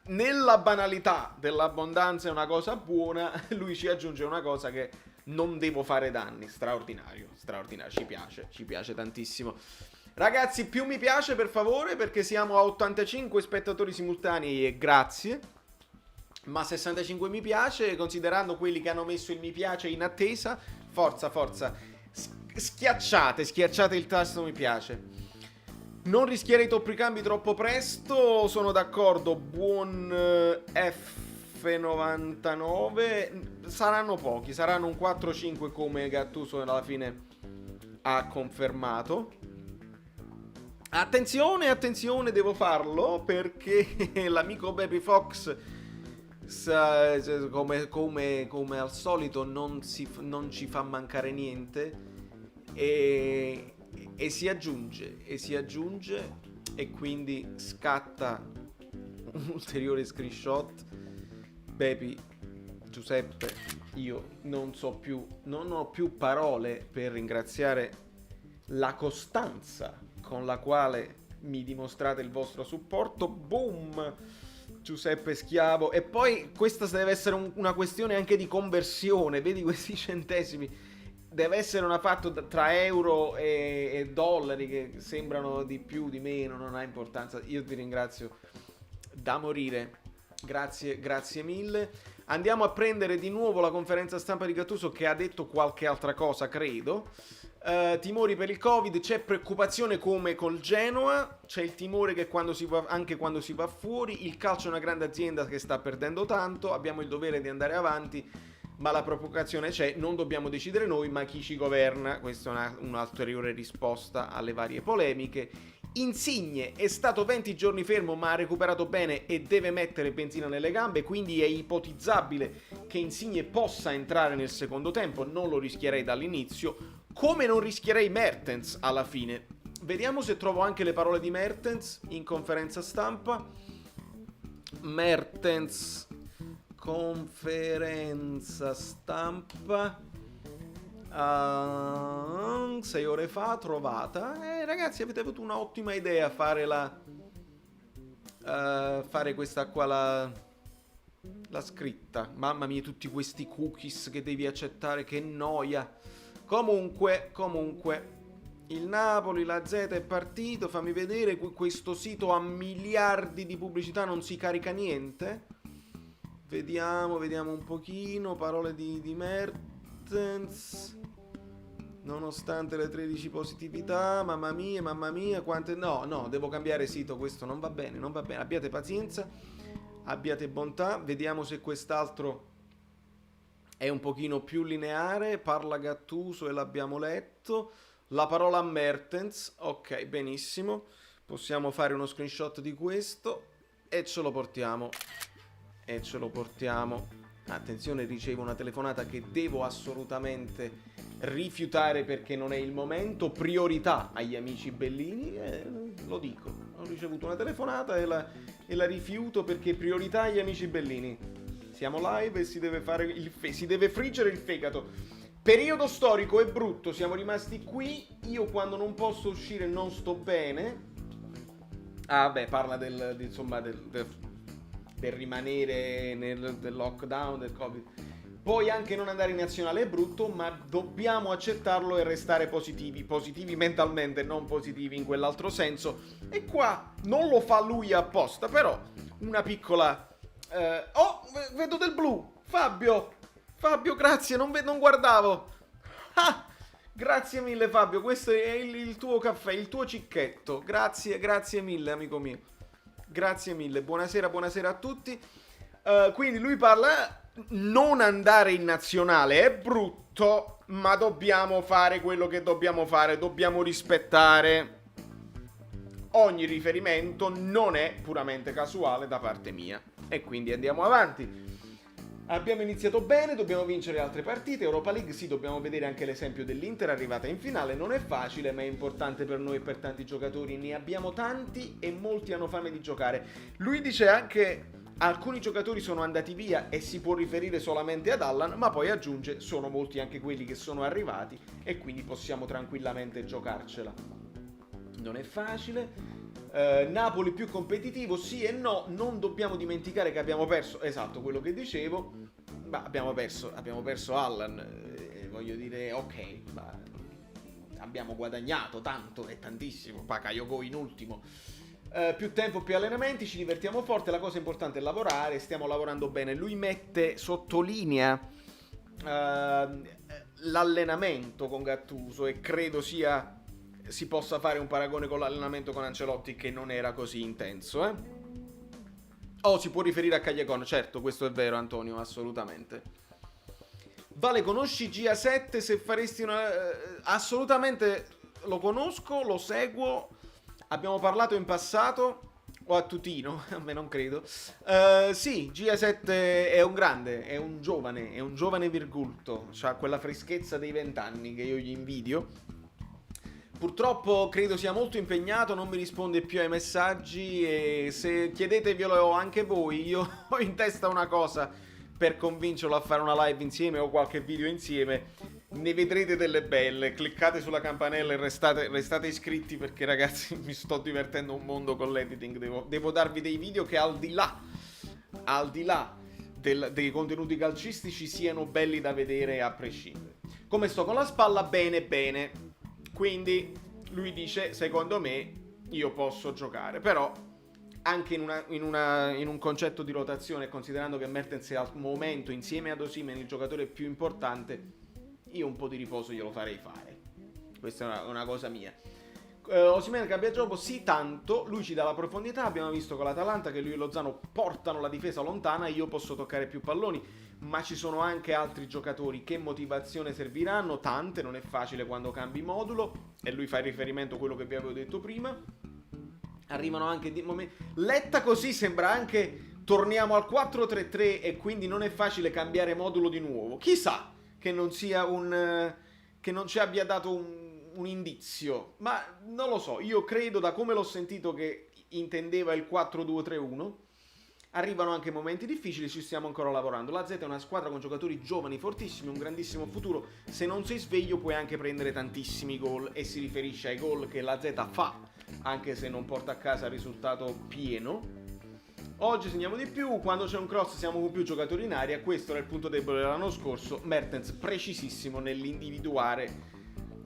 A: nella banalità dell'abbondanza è una cosa buona, lui ci aggiunge una cosa che non devo fare danni. Straordinario, ci piace tantissimo. Ragazzi, più mi piace per favore, perché siamo a 85 spettatori simultanei e grazie, ma 65 mi piace, considerando quelli che hanno messo il mi piace in attesa. Forza, schiacciate il tasto mi piace. Non rischiare i toppicambi troppo presto, sono d'accordo. Buon F99. Saranno pochi, saranno un 4-5 come Gattuso alla fine ha confermato. Attenzione, devo farlo perché l'amico Baby Fox come al solito non ci fa mancare niente e si aggiunge e quindi scatta un ulteriore screenshot. Baby, Giuseppe, io non ho più parole per ringraziare la costanza con la quale mi dimostrate il vostro supporto. Boom, Giuseppe Schiavo. E poi questa deve essere una questione anche di conversione. Vedi questi centesimi, deve essere una fatto tra euro e dollari, che sembrano di più, di meno, non ha importanza. Io ti ringrazio da morire. Grazie, grazie mille. Andiamo a prendere di nuovo la conferenza stampa di Gattuso, che ha detto qualche altra cosa, credo. Timori per il Covid, c'è preoccupazione come col Genoa, c'è il timore che anche quando si va fuori, il calcio è una grande azienda che sta perdendo tanto, abbiamo il dovere di andare avanti, ma la provocazione c'è, non dobbiamo decidere noi, ma chi ci governa. Questa è un'ulteriore risposta alle varie polemiche. Insigne è stato 20 giorni fermo, ma ha recuperato bene e deve mettere benzina nelle gambe, quindi è ipotizzabile che Insigne possa entrare nel secondo tempo, non lo rischierei dall'inizio, come non rischierei Mertens alla fine. Vediamo se trovo anche le parole di Mertens in conferenza stampa. Mertens, conferenza stampa, 6 ore fa, trovata. Ragazzi, avete avuto un'ottima idea fare fare questa qua, la scritta. Mamma mia, tutti questi cookies che devi accettare, che noia. Comunque, il Napoli, la Z è partito, fammi vedere, questo sito ha miliardi di pubblicità, non si carica niente. Vediamo un pochino, parole di Mertens. Nonostante le 13 positività, mamma mia, quante... No, devo cambiare sito, questo non va bene, abbiate pazienza, abbiate bontà, vediamo se quest'altro è un pochino più lineare. Parla Gattuso e l'abbiamo letto. La parola Mertens, ok, benissimo, possiamo fare uno screenshot di questo e ce lo portiamo. Attenzione, ricevo una telefonata che devo assolutamente rifiutare perché non è il momento. Priorità agli amici bellini, lo dico, ho ricevuto una telefonata e la rifiuto perché priorità agli amici bellini. Siamo live e si deve fare si deve friggere il fegato. Periodo storico è brutto, siamo rimasti qui, io quando non posso uscire non sto bene. Parla del rimanere del lockdown, del Covid. Poi anche non andare in nazionale è brutto, ma dobbiamo accettarlo e restare positivi mentalmente, non positivi in quell'altro senso. E qua non lo fa lui apposta, però una piccola... vedo del blu! Fabio, grazie, non guardavo. Grazie mille Fabio, questo è il tuo caffè, il tuo cicchetto. Grazie mille, amico mio. Grazie mille, buonasera a tutti. Quindi lui parla, non andare in nazionale è brutto, ma dobbiamo fare quello che dobbiamo fare, dobbiamo rispettare ogni riferimento, non è puramente casuale da parte mia. E quindi andiamo avanti. Abbiamo iniziato bene, dobbiamo vincere altre partite. Europa League, sì, dobbiamo vedere anche l'esempio dell'Inter arrivata in finale. Non è facile, ma è importante per noi e per tanti giocatori. Ne abbiamo tanti e molti hanno fame di giocare. Lui dice anche: alcuni giocatori sono andati via e si può riferire solamente ad Allan, ma poi aggiunge: sono molti anche quelli che sono arrivati e quindi possiamo tranquillamente giocarcela. Non è facile. Napoli più competitivo, sì e no, non dobbiamo dimenticare che abbiamo perso, esatto quello che dicevo, ma abbiamo perso Allan, voglio dire, ok, ma abbiamo guadagnato tanto e tantissimo, Bakayoko in ultimo. Più tempo, più allenamenti, ci divertiamo forte, la cosa importante è lavorare, stiamo lavorando bene. Lui sottolinea l'allenamento con Gattuso e credo si possa fare un paragone con l'allenamento con Ancelotti, che non era così intenso, si può riferire a Cagliacon, certo, questo è vero Antonio, assolutamente. Vale, conosci GA7? Se faresti una... assolutamente lo conosco, lo seguo, abbiamo parlato in passato, o a Tutino, a me non credo. Sì, GA7 è un grande, è un giovane virgulto, ha quella freschezza dei 20 anni che io gli invidio. Purtroppo credo sia molto impegnato, non mi risponde più ai messaggi e se chiedetevelo anche voi, io ho in testa una cosa per convincerlo a fare una live insieme o qualche video insieme. Ne vedrete delle belle, cliccate sulla campanella e restate iscritti perché ragazzi mi sto divertendo un mondo con l'editing, devo darvi dei video che al di là dei contenuti calcistici siano belli da vedere a prescindere. Come sto con la spalla? Bene, bene. Quindi lui dice, secondo me, io posso giocare. Però, anche in un concetto di rotazione, considerando che Mertens è al momento, insieme ad Osimhen, il giocatore più importante, io un po' di riposo glielo farei fare. Questa è una cosa mia. Osimhen cambia gioco, sì, tanto. Lui ci dà la profondità. Abbiamo visto con l'Atalanta che lui e Lozano portano la difesa lontana. Io posso toccare più palloni, ma ci sono anche altri giocatori. Che motivazione serviranno? Tante, non è facile quando cambi modulo. E lui fa il riferimento a quello che vi avevo detto prima. Arrivano anche momenti. Letta così sembra anche torniamo al 4-3-3 e quindi non è facile cambiare modulo di nuovo. Chissà che non sia che non ci abbia dato un indizio, ma non lo so. Io credo, da come l'ho sentito, che intendeva il 4-2-3-1. Arrivano anche momenti difficili, ci stiamo ancora lavorando. La Z è una squadra con giocatori giovani, fortissimi, un grandissimo futuro. Se non sei sveglio puoi anche prendere tantissimi gol, e si riferisce ai gol che la Z fa, anche se non porta a casa il risultato pieno. Oggi segniamo di più, quando c'è un cross siamo con più giocatori in aria. Questo era il punto debole dell'anno scorso. Mertens precisissimo nell'individuare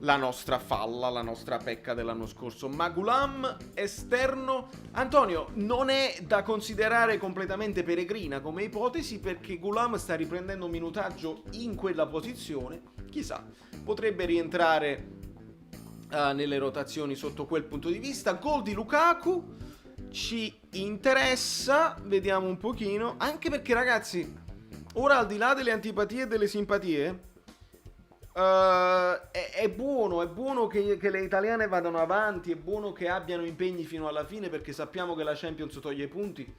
A: la nostra falla, la nostra pecca dell'anno scorso. Magulam esterno. Antonio, non è da considerare completamente peregrina come ipotesi, perché Gulam sta riprendendo un minutaggio in quella posizione. Chissà, potrebbe rientrare nelle rotazioni sotto quel punto di vista. Gol di Lukaku ci interessa, vediamo un pochino, anche perché, ragazzi, ora, al di là delle antipatie e delle simpatie, è buono che le italiane vadano avanti, è buono che abbiano impegni fino alla fine, perché sappiamo che la Champions toglie punti.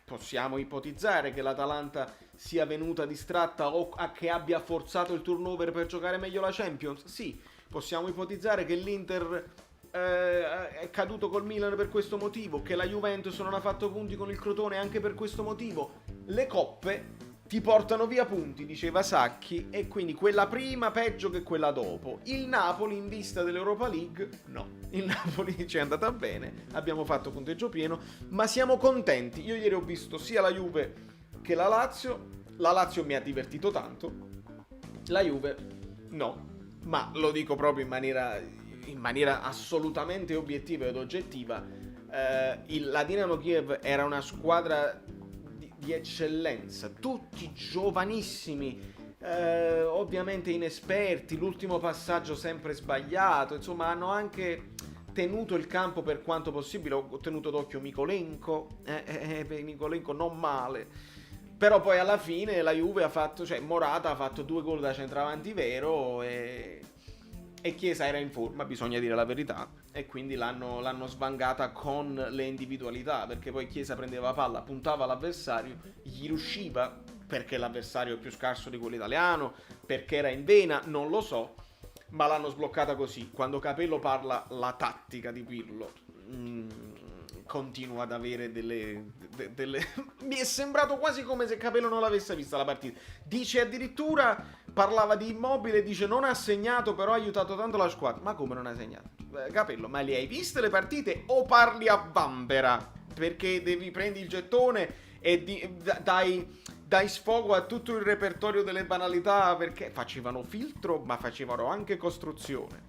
A: Possiamo ipotizzare che l'Atalanta sia venuta distratta o che abbia forzato il turnover per giocare meglio la Champions? Sì. Possiamo ipotizzare che l'Inter è caduto col Milan per questo motivo, che la Juventus non ha fatto punti con il Crotone anche per questo motivo. Le coppe ti portano via punti, diceva Sacchi, e quindi quella prima peggio che quella dopo. Il Napoli, in vista dell'Europa League, no. Il Napoli ci è andata bene, abbiamo fatto punteggio pieno, ma siamo contenti. Io ieri ho visto sia la Juve che la Lazio. La Lazio mi ha divertito tanto, la Juve no. Ma lo dico proprio in maniera assolutamente obiettiva ed oggettiva. La Dinamo Kiev era una squadra di eccellenza, tutti giovanissimi, ovviamente inesperti, l'ultimo passaggio sempre sbagliato, insomma hanno anche tenuto il campo per quanto possibile. Ho tenuto d'occhio Mikolenko, Mikolenko non male. Però poi alla fine la Juve ha fatto, cioè Morata ha fatto 2 gol da centravanti vero, e Chiesa era in forma, bisogna dire la verità, e quindi l'hanno svangata con le individualità, perché poi Chiesa prendeva palla, puntava all'avversario, gli riusciva, perché l'avversario è più scarso di quello italiano, perché era in vena, non lo so, ma l'hanno sbloccata così. Quando Capello parla, la tattica di Pirlo continua ad avere delle mi è sembrato quasi come se Capello non l'avesse vista la partita. Dice addirittura, parlava di Immobile, dice non ha segnato però ha aiutato tanto la squadra. Ma come non ha segnato? Capello, ma le hai viste le partite o parli a vanvera? Perché prendi il gettone e dai sfogo a tutto il repertorio delle banalità, perché facevano filtro ma facevano anche costruzione.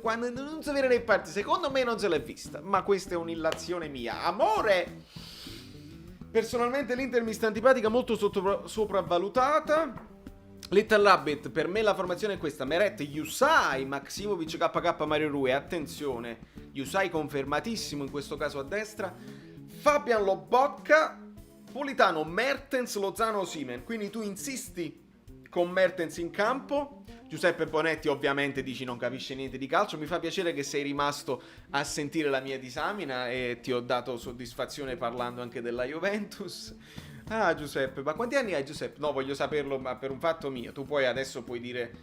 A: Quando non sapere le parti, secondo me non se l'è vista, ma questa è un'illazione mia. Amore, personalmente l'Inter mi sta antipatica, molto sopravvalutata. Little Rabbit, per me la formazione è questa: Meret, Yusai, Maximovic, KK, Mario Rui. Attenzione, Yusai confermatissimo in questo caso a destra, Fabian Lobocca, Politano, Mertens, Lozano, Osimhen. Quindi tu insisti con Mertens in campo. Giuseppe Bonetti ovviamente dici non capisce niente di calcio. Mi fa piacere che sei rimasto a sentire la mia disamina e ti ho dato soddisfazione parlando anche della Juventus. Ah, Giuseppe, ma quanti anni hai, Giuseppe? No, voglio saperlo, ma per un fatto mio. Tu poi adesso puoi dire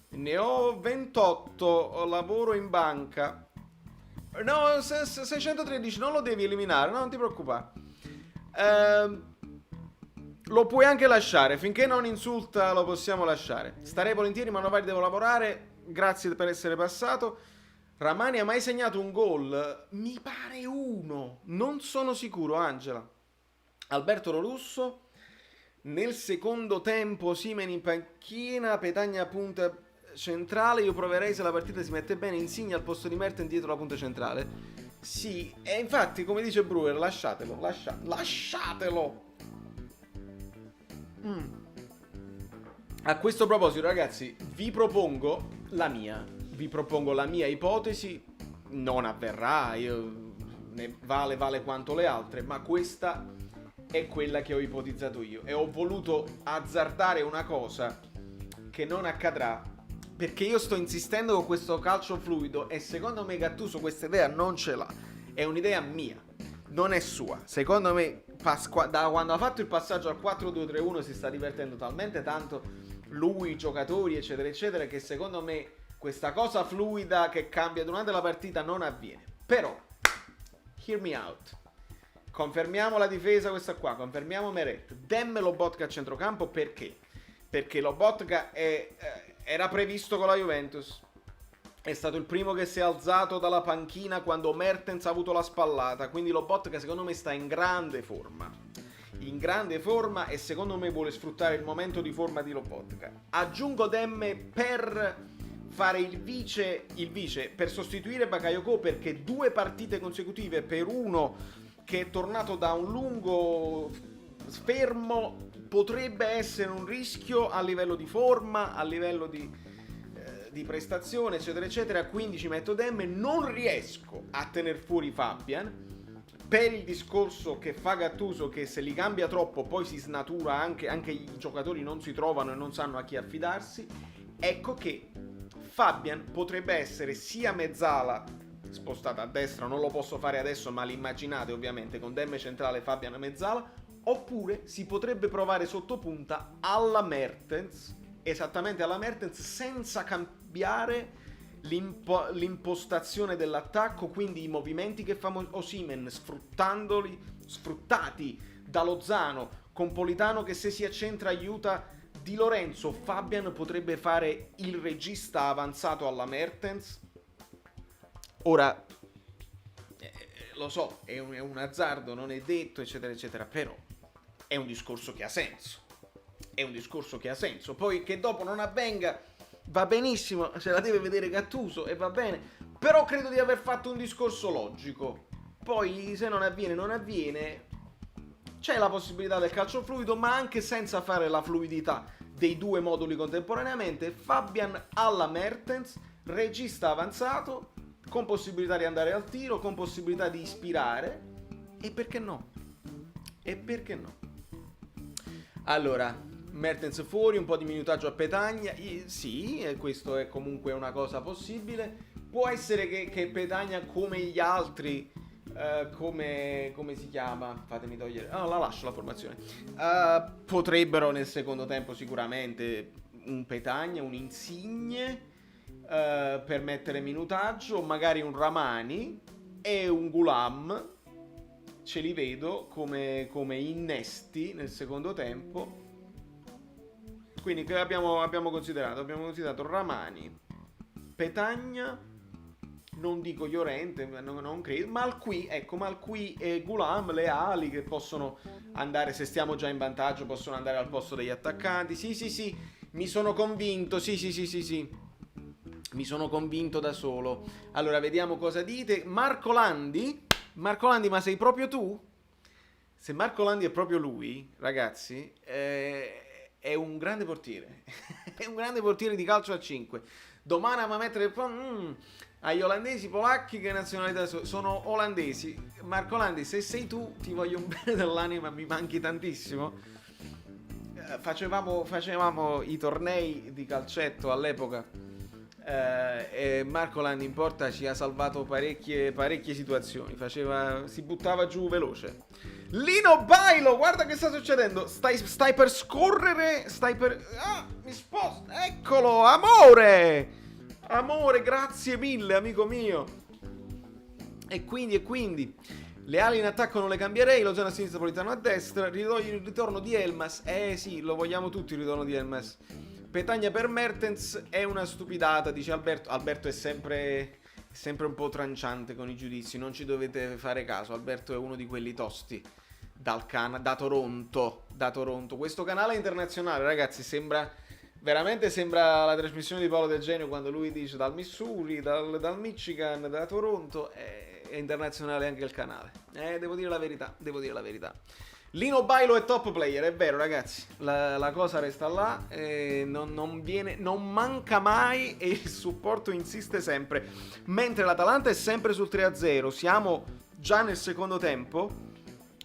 A: ne ho 28, lavoro in banca. No, 613, non lo devi eliminare, no, non ti preoccupare. Lo puoi anche lasciare, finché non insulta lo possiamo lasciare. Starei volentieri, ma Novali devo lavorare. Grazie per essere passato. Ramani ha mai segnato un gol? Mi pare uno, non sono sicuro, Angela. Alberto Rorusso, Nel secondo tempo Osimhen in panchina, Petagna punta centrale, io proverei se la partita si mette bene Insigne al posto di Mertens dietro la punta centrale. Sì, e infatti come dice Brewer, lasciatelo. A questo proposito, ragazzi, vi propongo la mia ipotesi. Non avverrà, ne vale quanto le altre, ma questa è quella che ho ipotizzato io e ho voluto azzardare una cosa che non accadrà perché io sto insistendo con questo calcio fluido e secondo me Gattuso questa idea non ce l'ha, è un'idea mia, non è sua. Secondo me da quando ha fatto il passaggio al 4-2-3-1 si sta divertendo talmente tanto lui, i giocatori eccetera eccetera, che secondo me questa cosa fluida che cambia durante la partita non avviene. Però hear me out. Confermiamo la difesa questa qua, confermiamo Meret, Dem Lobotka a centrocampo, perché? Perché Lobotka era previsto con la Juventus, è stato il primo che si è alzato dalla panchina quando Mertens ha avuto la spallata, quindi Lobotka secondo me sta in grande forma e secondo me vuole sfruttare il momento di forma di Lobotka. Aggiungo Dem per fare il vice per sostituire Bakayoko, perché 2 partite consecutive per uno che è tornato da un lungo fermo potrebbe essere un rischio a livello di forma, a livello di prestazione eccetera eccetera, quindi ci metto Dem. Non riesco a tener fuori Fabian per il discorso che fa Gattuso, che se li cambia troppo poi si snatura, anche i giocatori non si trovano e non sanno a chi affidarsi. Ecco che Fabian potrebbe essere sia mezzala spostata a destra, non lo posso fare adesso ma l'immaginate ovviamente con Dem centrale, Fabian mezzala, oppure si potrebbe provare sottopunta alla Mertens, esattamente alla Mertens, senza cambiare l'impostazione dell'attacco, quindi i movimenti che fa Osimhen sfruttati da Lozano, con Politano che se si accentra aiuta Di Lorenzo. Fabian potrebbe fare il regista avanzato alla Mertens. Ora lo so, è un azzardo, non è detto eccetera eccetera, però è un discorso che ha senso. Poi che dopo non avvenga va benissimo, se la deve vedere Gattuso e va bene, però credo di aver fatto un discorso logico. Poi se non avviene, c'è la possibilità del calcio fluido, ma anche senza fare la fluidità dei 2 moduli contemporaneamente. Fabian alla Mertens, regista avanzato, con possibilità di andare al tiro, con possibilità di ispirare, e perché no? Allora, Mertens fuori, un po' di minutaggio a Petagna, sì, e questo è comunque una cosa possibile. Può essere che Petagna, come gli altri, come si chiama? Fatemi togliere, la lascio la formazione. Potrebbero nel secondo tempo sicuramente un Petagna, un Insigne, per mettere minutaggio, magari un Ramani e un Gulam, ce li vedo come innesti nel secondo tempo. Quindi che abbiamo considerato Ramani, Petagna, non dico Llorente, non credo, Malqui e Gulam, le ali che possono andare, se stiamo già in vantaggio, possono andare al posto degli attaccanti. Sì, mi sono convinto, sì. Mi sono convinto da solo. Allora, vediamo cosa dite. Marco Landi, ma sei proprio tu? Se Marco Landi è proprio lui, ragazzi, è un grande portiere. È un grande portiere di calcio a 5. Domani va a mettere agli olandesi, polacchi, che nazionalità sono olandesi. Marco Landi, se sei tu, ti voglio un bene dell'anima, mi manchi tantissimo. Facevamo i tornei di calcetto all'epoca. E Marco Landi in porta ci ha salvato parecchie situazioni. Si buttava giù veloce. Lino Bailo, guarda che sta succedendo. Stai per scorrere. Mi sposto. Eccolo, amore, grazie mille, amico mio. E quindi le ali in attacco non le cambierei. Lozano a sinistra, Politano a destra. Il ritorno di Elmas. Sì, lo vogliamo tutti il ritorno di Elmas. Petagna per Mertens è una stupidata, dice Alberto. Alberto è sempre un po' tranciante con i giudizi, non ci dovete fare caso. Alberto è uno di quelli tosti. da Toronto. Questo canale internazionale, ragazzi, veramente sembra la trasmissione di Paolo Del Genio quando lui dice dal Missouri, dal Michigan, da Toronto. È internazionale anche il canale. Devo dire la verità. Lino Bailo è top player, è vero, ragazzi. La cosa resta là, non manca mai e il supporto insiste sempre. Mentre l'Atalanta è sempre sul 3-0, siamo già nel secondo tempo.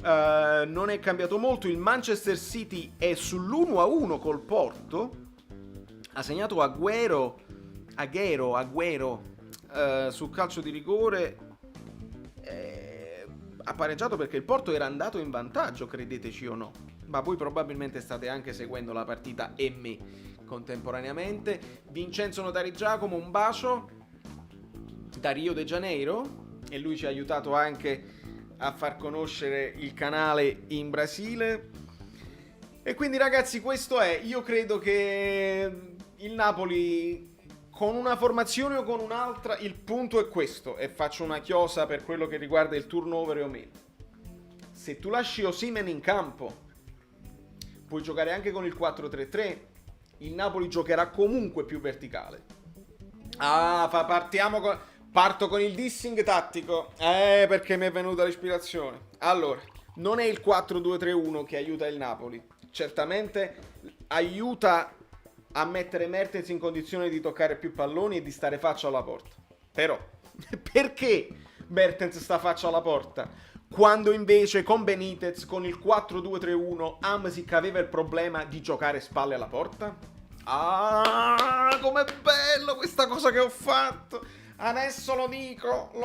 A: Non è cambiato molto. Il Manchester City è sull'1-1 col Porto. Ha segnato Agüero sul calcio di rigore. Ha pareggiato perché il Porto era andato in vantaggio, credeteci o no. Ma voi probabilmente state anche seguendo la partita e me contemporaneamente. Vincenzo Notari Giacomo, un bacio da Rio de Janeiro, e lui ci ha aiutato anche a far conoscere il canale in Brasile. E quindi, ragazzi, questo è. Io credo che il Napoli, con una formazione o con un'altra, il punto è questo, e faccio una chiosa per quello che riguarda il turnover o meno. Se tu lasci Osimhen in campo, puoi giocare anche con il 4-3-3, il Napoli giocherà comunque più verticale. Parto con il dissing tattico, perché mi è venuta l'ispirazione. Allora, non è il 4-2-3-1 che aiuta il Napoli, certamente aiuta a mettere Mertens in condizione di toccare più palloni e di stare faccia alla porta. Però, perché Mertens sta faccia alla porta? Quando invece con Benitez, con il 4-2-3-1, Hamsik aveva il problema di giocare spalle alla porta? Com'è bello questa cosa che ho fatto! Adesso lo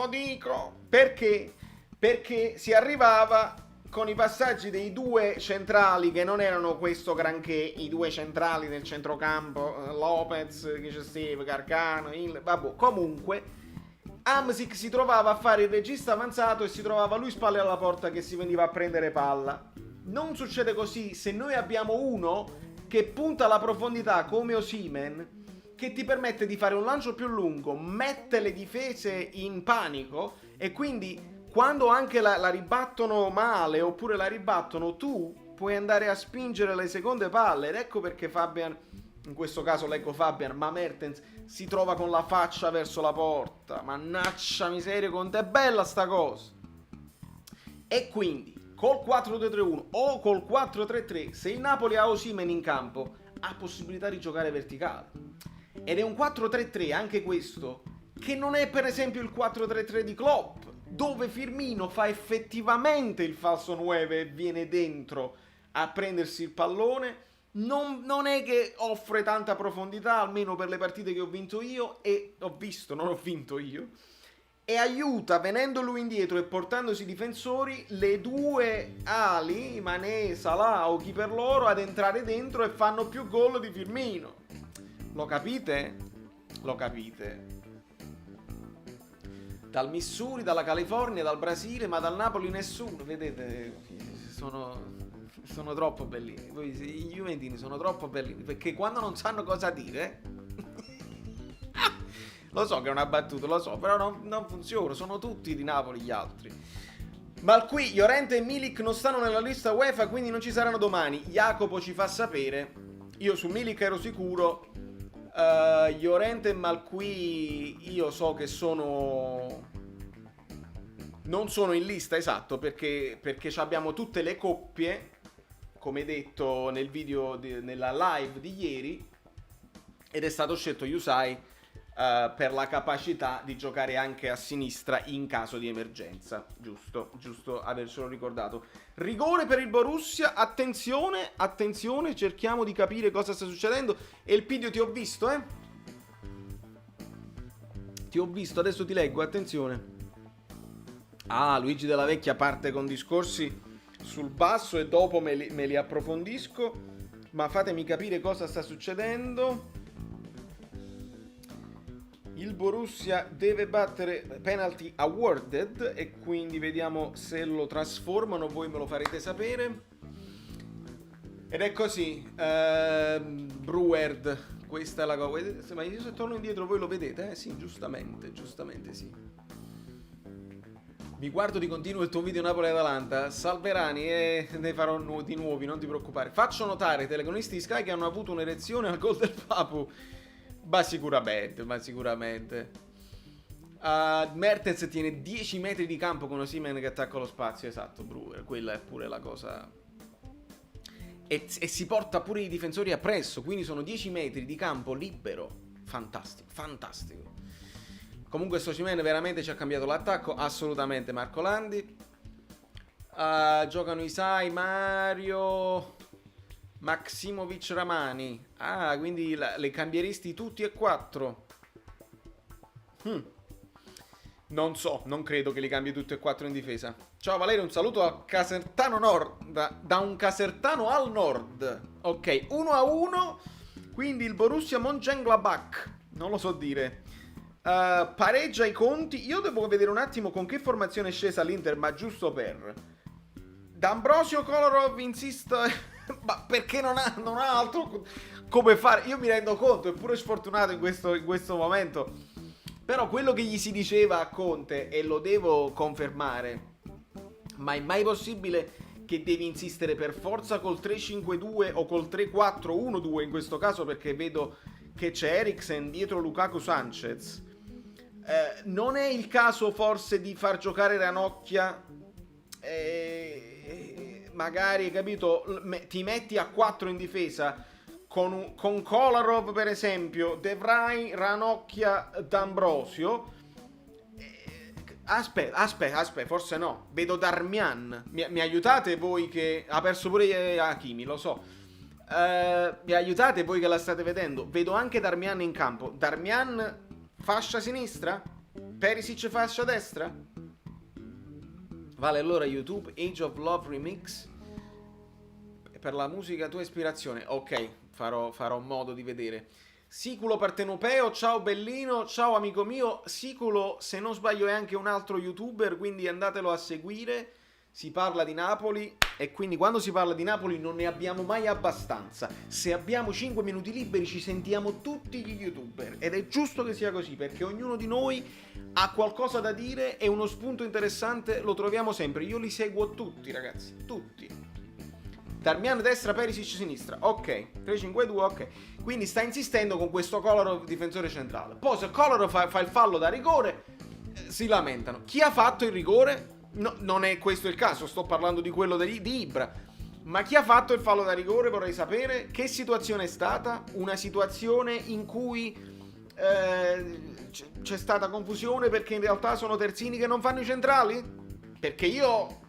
A: dico. Perché? Perché si arrivava con i passaggi dei due centrali, che non erano questo granché, i due centrali del centrocampo, Lopez, che c'è Steve, Gargano, vabbè, comunque Hamsik si trovava a fare il regista avanzato e si trovava lui spalle alla porta che si veniva a prendere palla. Non succede così se noi abbiamo uno che punta alla profondità come Osimhen, che ti permette di fare un lancio più lungo, mette le difese in panico, e quindi quando anche la ribattono male oppure la ribattono, tu puoi andare a spingere le seconde palle. Ed ecco perché Fabian, in questo caso leggo Fabian, ma Mertens si trova con la faccia verso la porta. Mannaggia miseria, quanto è bella sta cosa. E quindi col 4-2-3-1 o col 4-3-3, se il Napoli ha Osimhen in campo, ha possibilità di giocare verticale. Ed è un 4-3-3 anche questo, che non è per esempio il 4-3-3 di Klopp, dove Firmino fa effettivamente il falso 9 e viene dentro a prendersi il pallone. Non è che offre tanta profondità, almeno per le partite che ho vinto io, e ho visto, non ho vinto io, e aiuta, venendo lui indietro e portandosi i difensori, le due ali, Mané, Salah o chi per loro, ad entrare dentro e fanno più gol di Firmino. Lo capite? Lo capite? Dal Missouri, dalla California, dal Brasile, ma dal Napoli nessuno. Vedete, sono troppo bellini. I juventini sono troppo bellini, perché quando non sanno cosa dire lo so che è una battuta, lo so, però non funziona. Sono tutti di Napoli gli altri. Ma qui Llorente e Milik non stanno nella lista UEFA, quindi non ci saranno domani. Jacopo ci fa sapere. Io su Milik ero sicuro. Llorente e Malqui io so che non sono in lista, esatto, perché abbiamo tutte le coppie, come detto nel video nella live di ieri, ed è stato scelto Yusai per la capacità di giocare anche a sinistra in caso di emergenza. Giusto avercelo ricordato. Rigore per il Borussia, attenzione, cerchiamo di capire cosa sta succedendo. Elpidio, ti ho visto, ti ho visto, adesso ti leggo, attenzione. Luigi Della Vecchia parte con discorsi sul basso e dopo me li approfondisco, ma fatemi capire cosa sta succedendo. Il Borussia deve battere penalty awarded e quindi vediamo se lo trasformano, voi me lo farete sapere. Ed è così, Brewered, questa è la cosa. Ma io se torno indietro voi lo vedete? Sì, giustamente sì. Mi guardo di continuo il tuo video Napoli-Atalanta. Salverani e ne farò di nuovi, non ti preoccupare. Faccio notare ai telecronisti di Sky che hanno avuto un'erezione al gol del Papu. Ma sicuramente, ma sicuramente. Mertens tiene 10 metri di campo con Osimhen che attacca lo spazio. Esatto, Brewer. Quella è pure la cosa. E si porta pure i difensori appresso. Quindi sono 10 metri di campo libero. Fantastico, fantastico. Comunque Osimhen veramente ci ha cambiato l'attacco. Assolutamente Marco Landi. Giocano Isai, Mario, Maksimovic, Ramani. Quindi le cambieristi tutti e quattro. Non so, non credo che li cambi tutti e quattro in difesa. Ciao Valerio, un saluto al Casertano Nord. Da un Casertano al Nord. Ok, 1-1. Quindi il Borussia Mönchengladbach. Non lo so dire. Pareggia i conti. Io devo vedere un attimo con che formazione è scesa l'Inter, ma giusto per D'Ambrosio. Kolarov insiste ma perché non ha altro come fare. Io mi rendo conto, è pure sfortunato in questo momento, però quello che gli si diceva a Conte, e lo devo confermare, ma è mai possibile che devi insistere per forza col 3-5-2 o col 3-4-1-2 in questo caso, perché vedo che c'è Eriksen dietro Lukaku Sanchez. Non è il caso forse di far giocare Ranocchia, magari, capito, ti metti a 4 in difesa con Kolarov per esempio, De Vrij, Ranocchia, D'Ambrosio. Aspetta, forse no. Vedo Darmian. Mi aiutate voi che ha perso pure Hakimi, lo so. Mi aiutate voi che la state vedendo. Vedo anche Darmian in campo. Darmian fascia sinistra? Perisic fascia destra? Vale, allora YouTube Age of Love Remix. Per la musica tua ispirazione. Ok, farò modo di vedere. Siculo Partenopeo, ciao bellino, ciao amico mio. Siculo, se non sbaglio, è anche un altro youtuber, quindi andatelo a seguire. Si parla di Napoli e quindi quando si parla di Napoli non ne abbiamo mai abbastanza. Se abbiamo 5 minuti liberi ci sentiamo tutti gli youtuber ed è giusto che sia così, perché ognuno di noi ha qualcosa da dire e uno spunto interessante lo troviamo sempre. Io li seguo tutti, ragazzi, tutti. Darmian destra, Perisic sinistra. Ok, 3-5-2, ok. Quindi sta insistendo con questo Kolarov difensore centrale. Poi se Kolarov fa il fallo da rigore, si lamentano. Chi ha fatto il rigore? No, non è questo il caso, sto parlando di quello di Ibra. Ma chi ha fatto il fallo da rigore, vorrei sapere. Che situazione è stata? Una situazione in cui c'è stata confusione perché in realtà sono terzini che non fanno i centrali? Perché io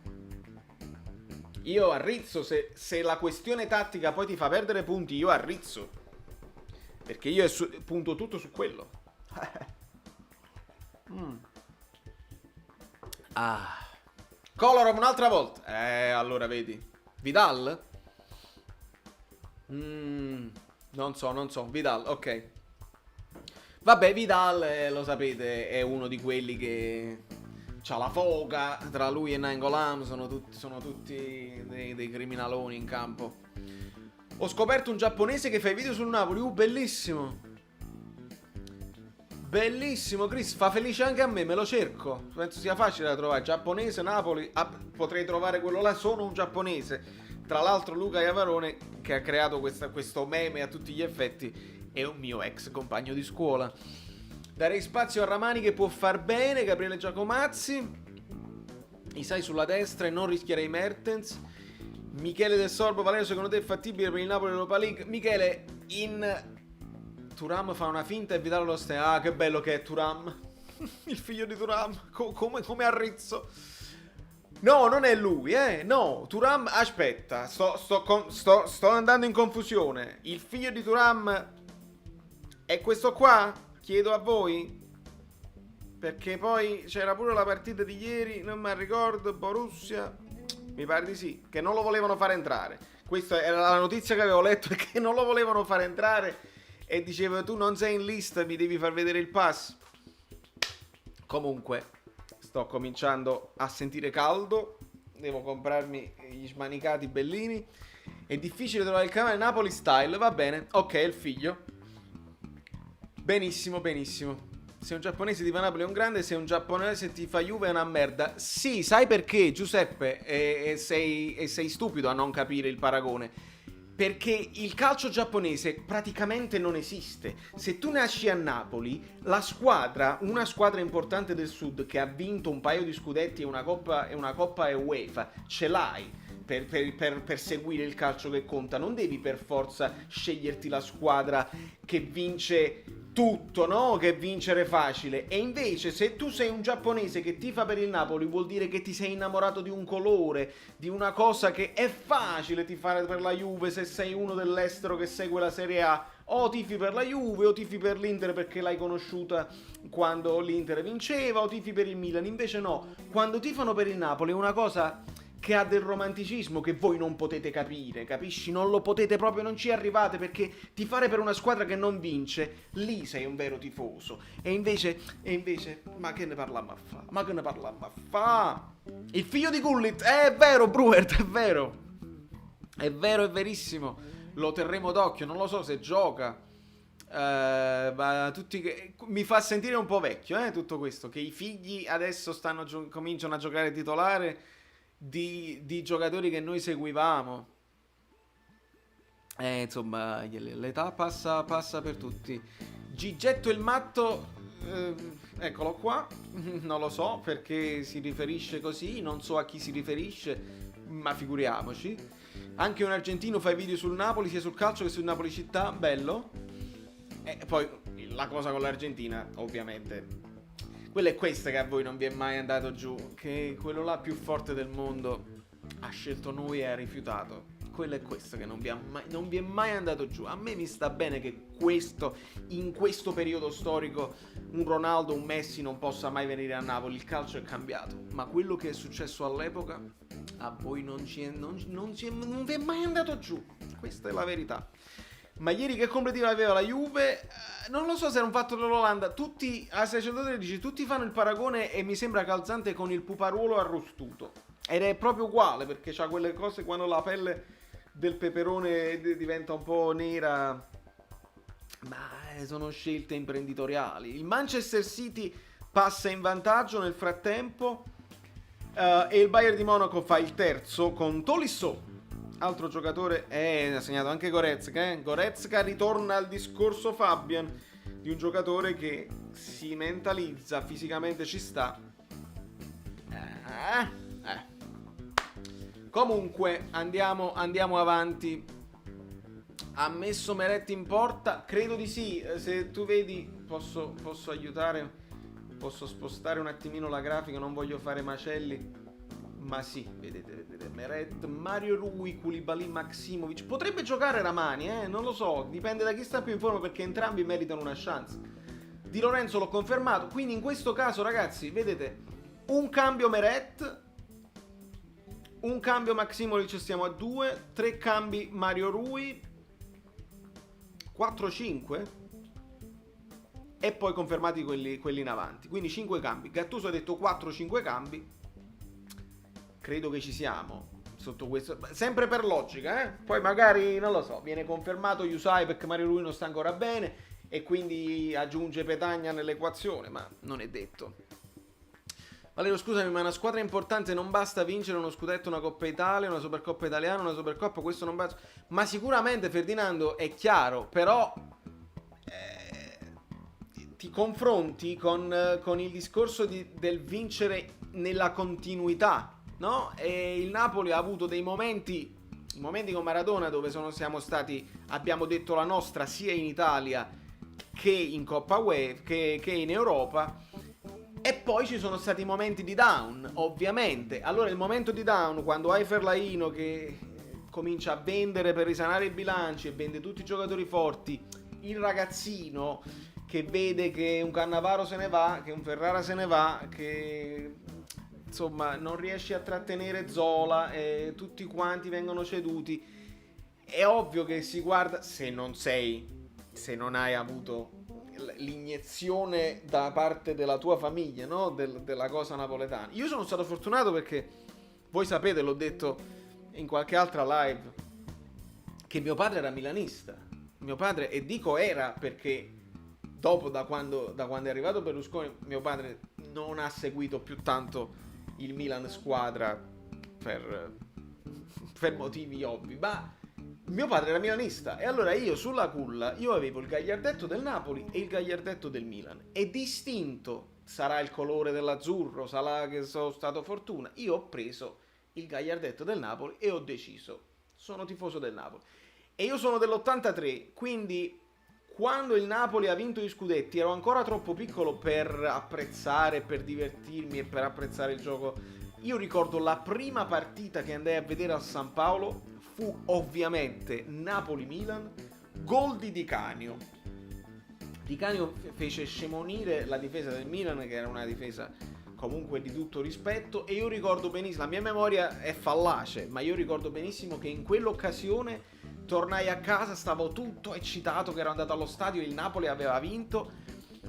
A: arrizzo, se la questione tattica poi ti fa perdere punti, io arrizzo. Perché io punto tutto su quello. Kolarov un'altra volta. Allora vedi. Vidal? Non so. Vidal, ok. Vabbè, Vidal, lo sapete, è uno di quelli che c'ha la foga. Tra lui e Nainggolan sono tutti dei criminaloni in campo. Ho scoperto un giapponese che fa i video sul Napoli. Bellissimo. Bellissimo, Chris, fa felice anche a me, me lo cerco. Penso sia facile da trovare. Giapponese, Napoli. Potrei trovare quello là, sono un giapponese. Tra l'altro Luca Iavarone, che ha creato questo meme a tutti gli effetti, è un mio ex compagno di scuola. Darei spazio a Ramani che può far bene. Gabriele Giacomazzi. Isai sulla destra e non rischierei Mertens. Michele Del Sorbo, Valerio, secondo te è fattibile per il Napoli Europa League? Michele, Thuram fa una finta e Vidal lo sta. Ah, che bello che è Thuram. Il figlio di Thuram. Come arrizzo. No, non è lui, no, Thuram, aspetta, sto andando in confusione. Il figlio di Thuram è questo qua? Chiedo a voi. Perché poi c'era pure la partita di ieri, non mi ricordo, Borussia, mi pare di sì, che non lo volevano fare entrare. Questa era la notizia che avevo letto, che non lo volevano fare entrare e diceva tu non sei in lista, mi devi far vedere il pass. Comunque sto cominciando a sentire caldo, devo comprarmi gli smanicati bellini. È difficile trovare il canale Napoli Style, va bene, ok, è il figlio. Benissimo. Se un giapponese ti fa Napoli è un grande, se un giapponese ti fa Juve è una merda. Sì, sai perché, Giuseppe? E sei stupido a non capire il paragone. Perché il calcio giapponese praticamente non esiste. Se tu nasci a Napoli, la squadra, una squadra importante del sud che ha vinto un paio di scudetti e una coppa UEFA, ce l'hai. Per seguire il calcio che conta, non devi per forza sceglierti la squadra che vince tutto, no? Che vincere facile. E invece se tu sei un giapponese che tifa per il Napoli, vuol dire che ti sei innamorato di un colore, di una cosa che è facile tifare per la Juve se sei uno dell'estero che segue la Serie A. O tifi per la Juve o tifi per l'Inter perché l'hai conosciuta quando l'Inter vinceva, o tifi per il Milan. Invece no, quando tifano per il Napoli è una cosa che ha del romanticismo che voi non potete capire, capisci? Non lo potete proprio, non ci arrivate, perché tifare per una squadra che non vince, lì sei un vero tifoso. E invece, ma che ne parliamo a fa? Ma che ne parliamo a fa? Il figlio di Gullit, è vero, Bruert, è vero. È vero, è verissimo. Lo terremo d'occhio, non lo so se gioca. Ma mi fa sentire un po' vecchio, tutto questo, che i figli adesso cominciano a giocare titolare di giocatori che noi seguivamo. Insomma, l'età passa per tutti. Gigetto il matto, eccolo qua. Non lo so perché si riferisce così, non so a chi si riferisce, ma figuriamoci. Anche un argentino fa i video sul Napoli, sia sul calcio che sul Napoli città, bello. E poi la cosa con l'Argentina, ovviamente, quella è questa che a voi non vi è mai andato giù, che quello là più forte del mondo ha scelto noi e ha rifiutato. Quella è questa che non vi è mai andato giù. A me mi sta bene che in questo periodo storico un Ronaldo, un Messi non possa mai venire a Napoli. Il calcio è cambiato, ma quello che è successo all'epoca a voi non vi è mai andato giù. Questa è la verità. Ma ieri che completiva aveva la Juve, non lo so se era un fatto dell'Olanda. Tutti a 613 tutti fanno il paragone e mi sembra calzante con il puparuolo arrostuto. Ed è proprio uguale, perché c'ha quelle cose quando la pelle del peperone diventa un po' nera. Ma sono scelte imprenditoriali. Il Manchester City passa in vantaggio nel frattempo, e il Bayern di Monaco fa il terzo con Tolisso. Altro giocatore, ha segnato anche Goretzka. Goretzka ritorna al discorso Fabian di un giocatore che si mentalizza, fisicamente ci sta. Comunque andiamo avanti. Ha messo Meret in porta? Credo di sì. Se tu vedi, posso aiutare, posso spostare un attimino la grafica, non voglio fare macelli. Ma sì, vedete, Meret, Mario Rui, Koulibaly, Maximovic. Potrebbe giocare Ramani, non lo so, dipende da chi sta più in forma, perché entrambi meritano una chance. Di Lorenzo l'ho confermato, quindi in questo caso, ragazzi, vedete, un cambio Meret, un cambio Maximovic, stiamo a 2, 3 cambi Mario Rui, 4-5 e poi confermati quelli in avanti. Quindi 5 cambi. Gattuso ha detto 4-5 cambi. Credo che ci siamo sotto questo, sempre per logica, Poi magari, non lo so, viene confermato Yusai perché Mario Rui non sta ancora bene e quindi aggiunge Petagna nell'equazione, ma non è detto. Valerio, scusami, ma una squadra importante non basta vincere uno scudetto, una Coppa Italia, una Supercoppa Italiana, una Supercoppa, questo non basta. Ma sicuramente, Ferdinando, è chiaro, però ti confronti con il discorso del vincere nella continuità, no? E il Napoli ha avuto dei momenti con Maradona dove abbiamo detto la nostra sia in Italia che in Coppa UEFA, che in Europa, e poi ci sono stati momenti di down, ovviamente. Allora il momento di down, quando hai Ferlaino che comincia a vendere per risanare i bilanci e vende tutti i giocatori forti, il ragazzino che vede che un Cannavaro se ne va, che un Ferrara se ne va, che insomma non riesci a trattenere Zola e tutti quanti vengono ceduti, è ovvio che si guarda, se non hai avuto l'iniezione da parte della tua famiglia, no? Della cosa napoletana. Io sono stato fortunato perché voi sapete, l'ho detto in qualche altra live, che mio padre era milanista. Mio padre, e dico era perché dopo, da quando è arrivato Berlusconi, mio padre non ha seguito più tanto il Milan squadra per motivi ovvi, ma mio padre era milanista e allora io sulla culla io avevo il gagliardetto del Napoli e il gagliardetto del Milan, e distinto, sarà il colore dell'azzurro, sarà che sono stato fortuna, io ho preso il gagliardetto del Napoli e ho deciso, sono tifoso del Napoli. E io sono dell'83, quindi quando il Napoli ha vinto gli scudetti ero ancora troppo piccolo per apprezzare, per divertirmi e per apprezzare il gioco. Io ricordo la prima partita che andai a vedere al San Paolo fu ovviamente Napoli-Milan, gol di Di Canio. Di Canio fece scemonire la difesa del Milan, che era una difesa comunque di tutto rispetto, e io ricordo benissimo, la mia memoria è fallace, ma io ricordo benissimo che in quell'occasione tornai a casa, stavo tutto eccitato che ero andato allo stadio, il Napoli aveva vinto,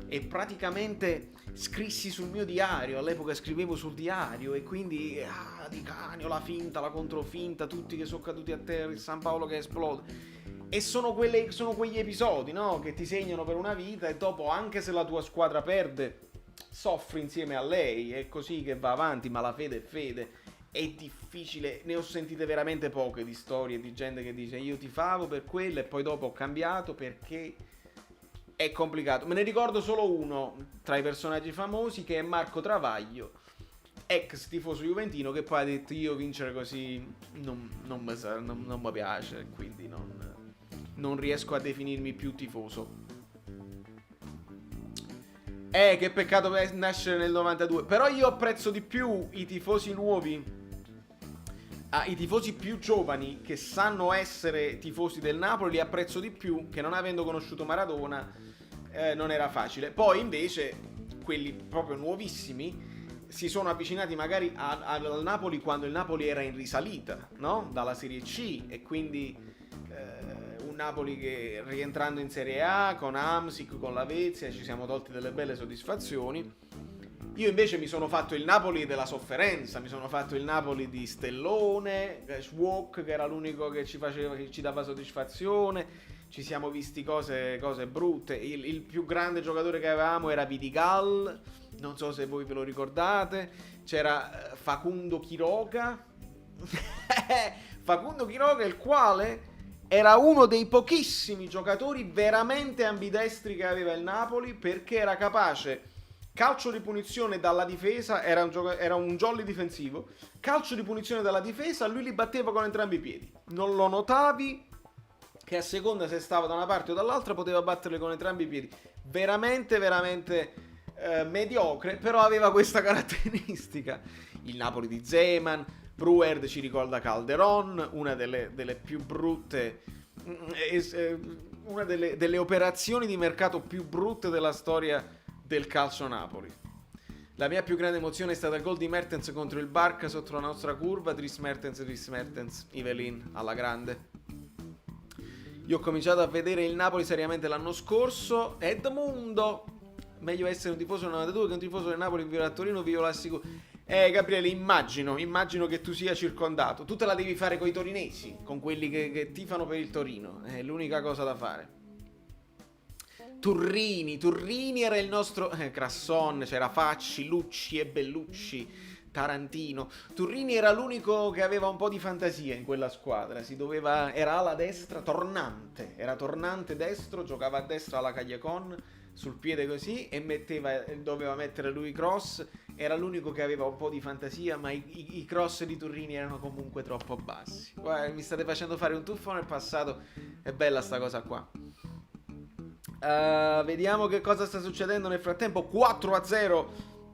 A: e praticamente scrissi sul mio diario, all'epoca scrivevo sul diario, e quindi Di Canio, la finta, la controfinta, tutti che sono caduti a terra, il San Paolo che esplode. E sono quegli episodi, no? Che ti segnano per una vita, e dopo, anche se la tua squadra perde, soffri insieme a lei, è così che va avanti, ma la fede è fede. È difficile, ne ho sentite veramente poche di storie di gente che dice io tifavo per quello e poi dopo ho cambiato, perché è complicato. Me ne ricordo solo uno tra i personaggi famosi, che è Marco Travaglio, ex tifoso juventino, che poi ha detto io vincere così non mi piace, quindi non riesco a definirmi più tifoso. Che peccato nascere nel 92. Però io apprezzo di più i tifosi nuovi, i tifosi più giovani che sanno essere tifosi del Napoli, li apprezzo di più, che non avendo conosciuto Maradona non era facile. Poi invece quelli proprio nuovissimi si sono avvicinati magari al Napoli quando il Napoli era in risalita, no? Dalla Serie C, e quindi un Napoli che, rientrando in Serie A con Amsic, con Lavezia, ci siamo tolti delle belle soddisfazioni. Io invece mi sono fatto il Napoli della sofferenza, mi sono fatto il Napoli di Stellone, Schwok, che era l'unico che ci dava soddisfazione. Ci siamo visti cose brutte. Il più grande giocatore che avevamo era Vidigal, non so se voi ve lo ricordate. C'era Facundo Quiroga Facundo Quiroga, il quale era uno dei pochissimi giocatori veramente ambidestri che aveva il Napoli, perché era capace calcio di punizione dalla difesa, era un jolly difensivo, calcio di punizione dalla difesa, lui li batteva con entrambi i piedi, non lo notavi che a seconda se stava da una parte o dall'altra poteva batterle con entrambi i piedi. Veramente mediocre, però aveva questa caratteristica. Il Napoli di Zeman, Bruerd ci ricorda Calderon, una delle più brutte, una delle operazioni di mercato più brutte della storia del calcio Napoli. La mia più grande emozione è stata il gol di Mertens contro il Barca sotto la nostra curva. Dries Mertens, Ivelin alla grande. Io ho cominciato a vedere il Napoli seriamente l'anno scorso. Edmundo, meglio essere un tifoso del 92 che un tifoso del Napoli in a Torino, vi lo assicuro. Gabriele, immagino che tu sia circondato. Tu te la devi fare coi torinesi, con quelli che tifano per il Torino. È l'unica cosa da fare. Turrini era il nostro Crasson, c'era Facci, Lucci e Bellucci, Tarantino. Turrini era l'unico che aveva un po' di fantasia in quella squadra. Era ala destra, era tornante destro, giocava a destra alla Cagliacon, sul piede così, e doveva mettere lui cross. Era l'unico che aveva un po' di fantasia, ma i cross di Turrini erano comunque troppo bassi. Guarda, mi state facendo fare un tuffo nel passato. È bella sta cosa qua. Vediamo che cosa sta succedendo nel frattempo. 4-0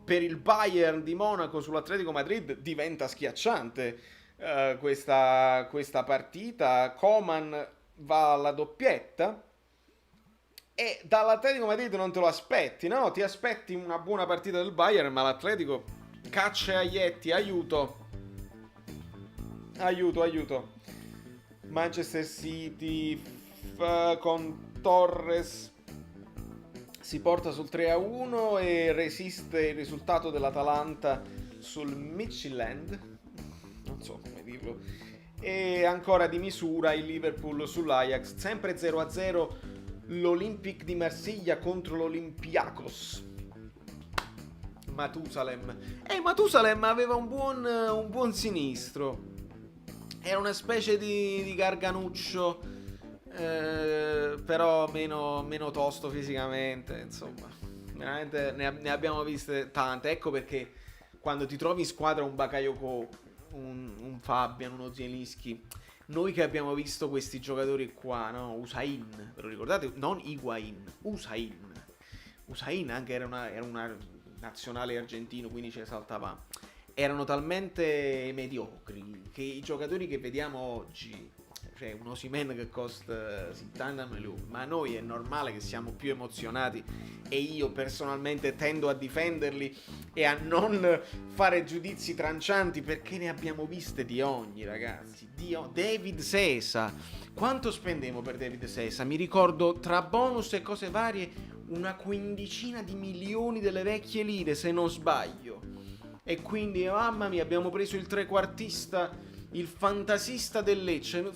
A: per il Bayern di Monaco sull'Atletico Madrid. Diventa schiacciante questa partita. Coman va alla doppietta, e dall'Atletico Madrid non te lo aspetti, no? Ti aspetti una buona partita del Bayern, ma l'Atletico caccia e aietti. Aiuto. Manchester City con Torres si porta sul 3-1 e resiste il risultato dell'Atalanta sul Midtjylland, non so come dirlo, e ancora di misura il Liverpool sull'Ajax, sempre 0-0 l'Olympique di Marsiglia contro l'Olympiakos. Matusalem aveva un buon sinistro. Era una specie di garganuccio, però meno tosto fisicamente, insomma. Veramente ne abbiamo viste tante. Ecco perché quando ti trovi in squadra un Bakayoko, un Fabian, uno Zielinski, noi che abbiamo visto questi giocatori qua, no? Usain, ve lo ricordate? Non Higuain, Usain anche era una nazionale argentino, quindi ce ne saltava. Erano talmente mediocri che i giocatori che vediamo oggi, cioè un Osimhen che costa 70 milioni, ma noi è normale che siamo più emozionati, e io personalmente tendo a difenderli e a non fare giudizi trancianti, perché ne abbiamo viste di ogni, ragazzi. David Sesa, quanto spendemo per David Sesa? Mi ricordo, tra bonus e cose varie, una quindicina di milioni delle vecchie lire, se non sbaglio. E quindi, mamma mia, abbiamo preso il trequartista, il fantasista del Lecce, non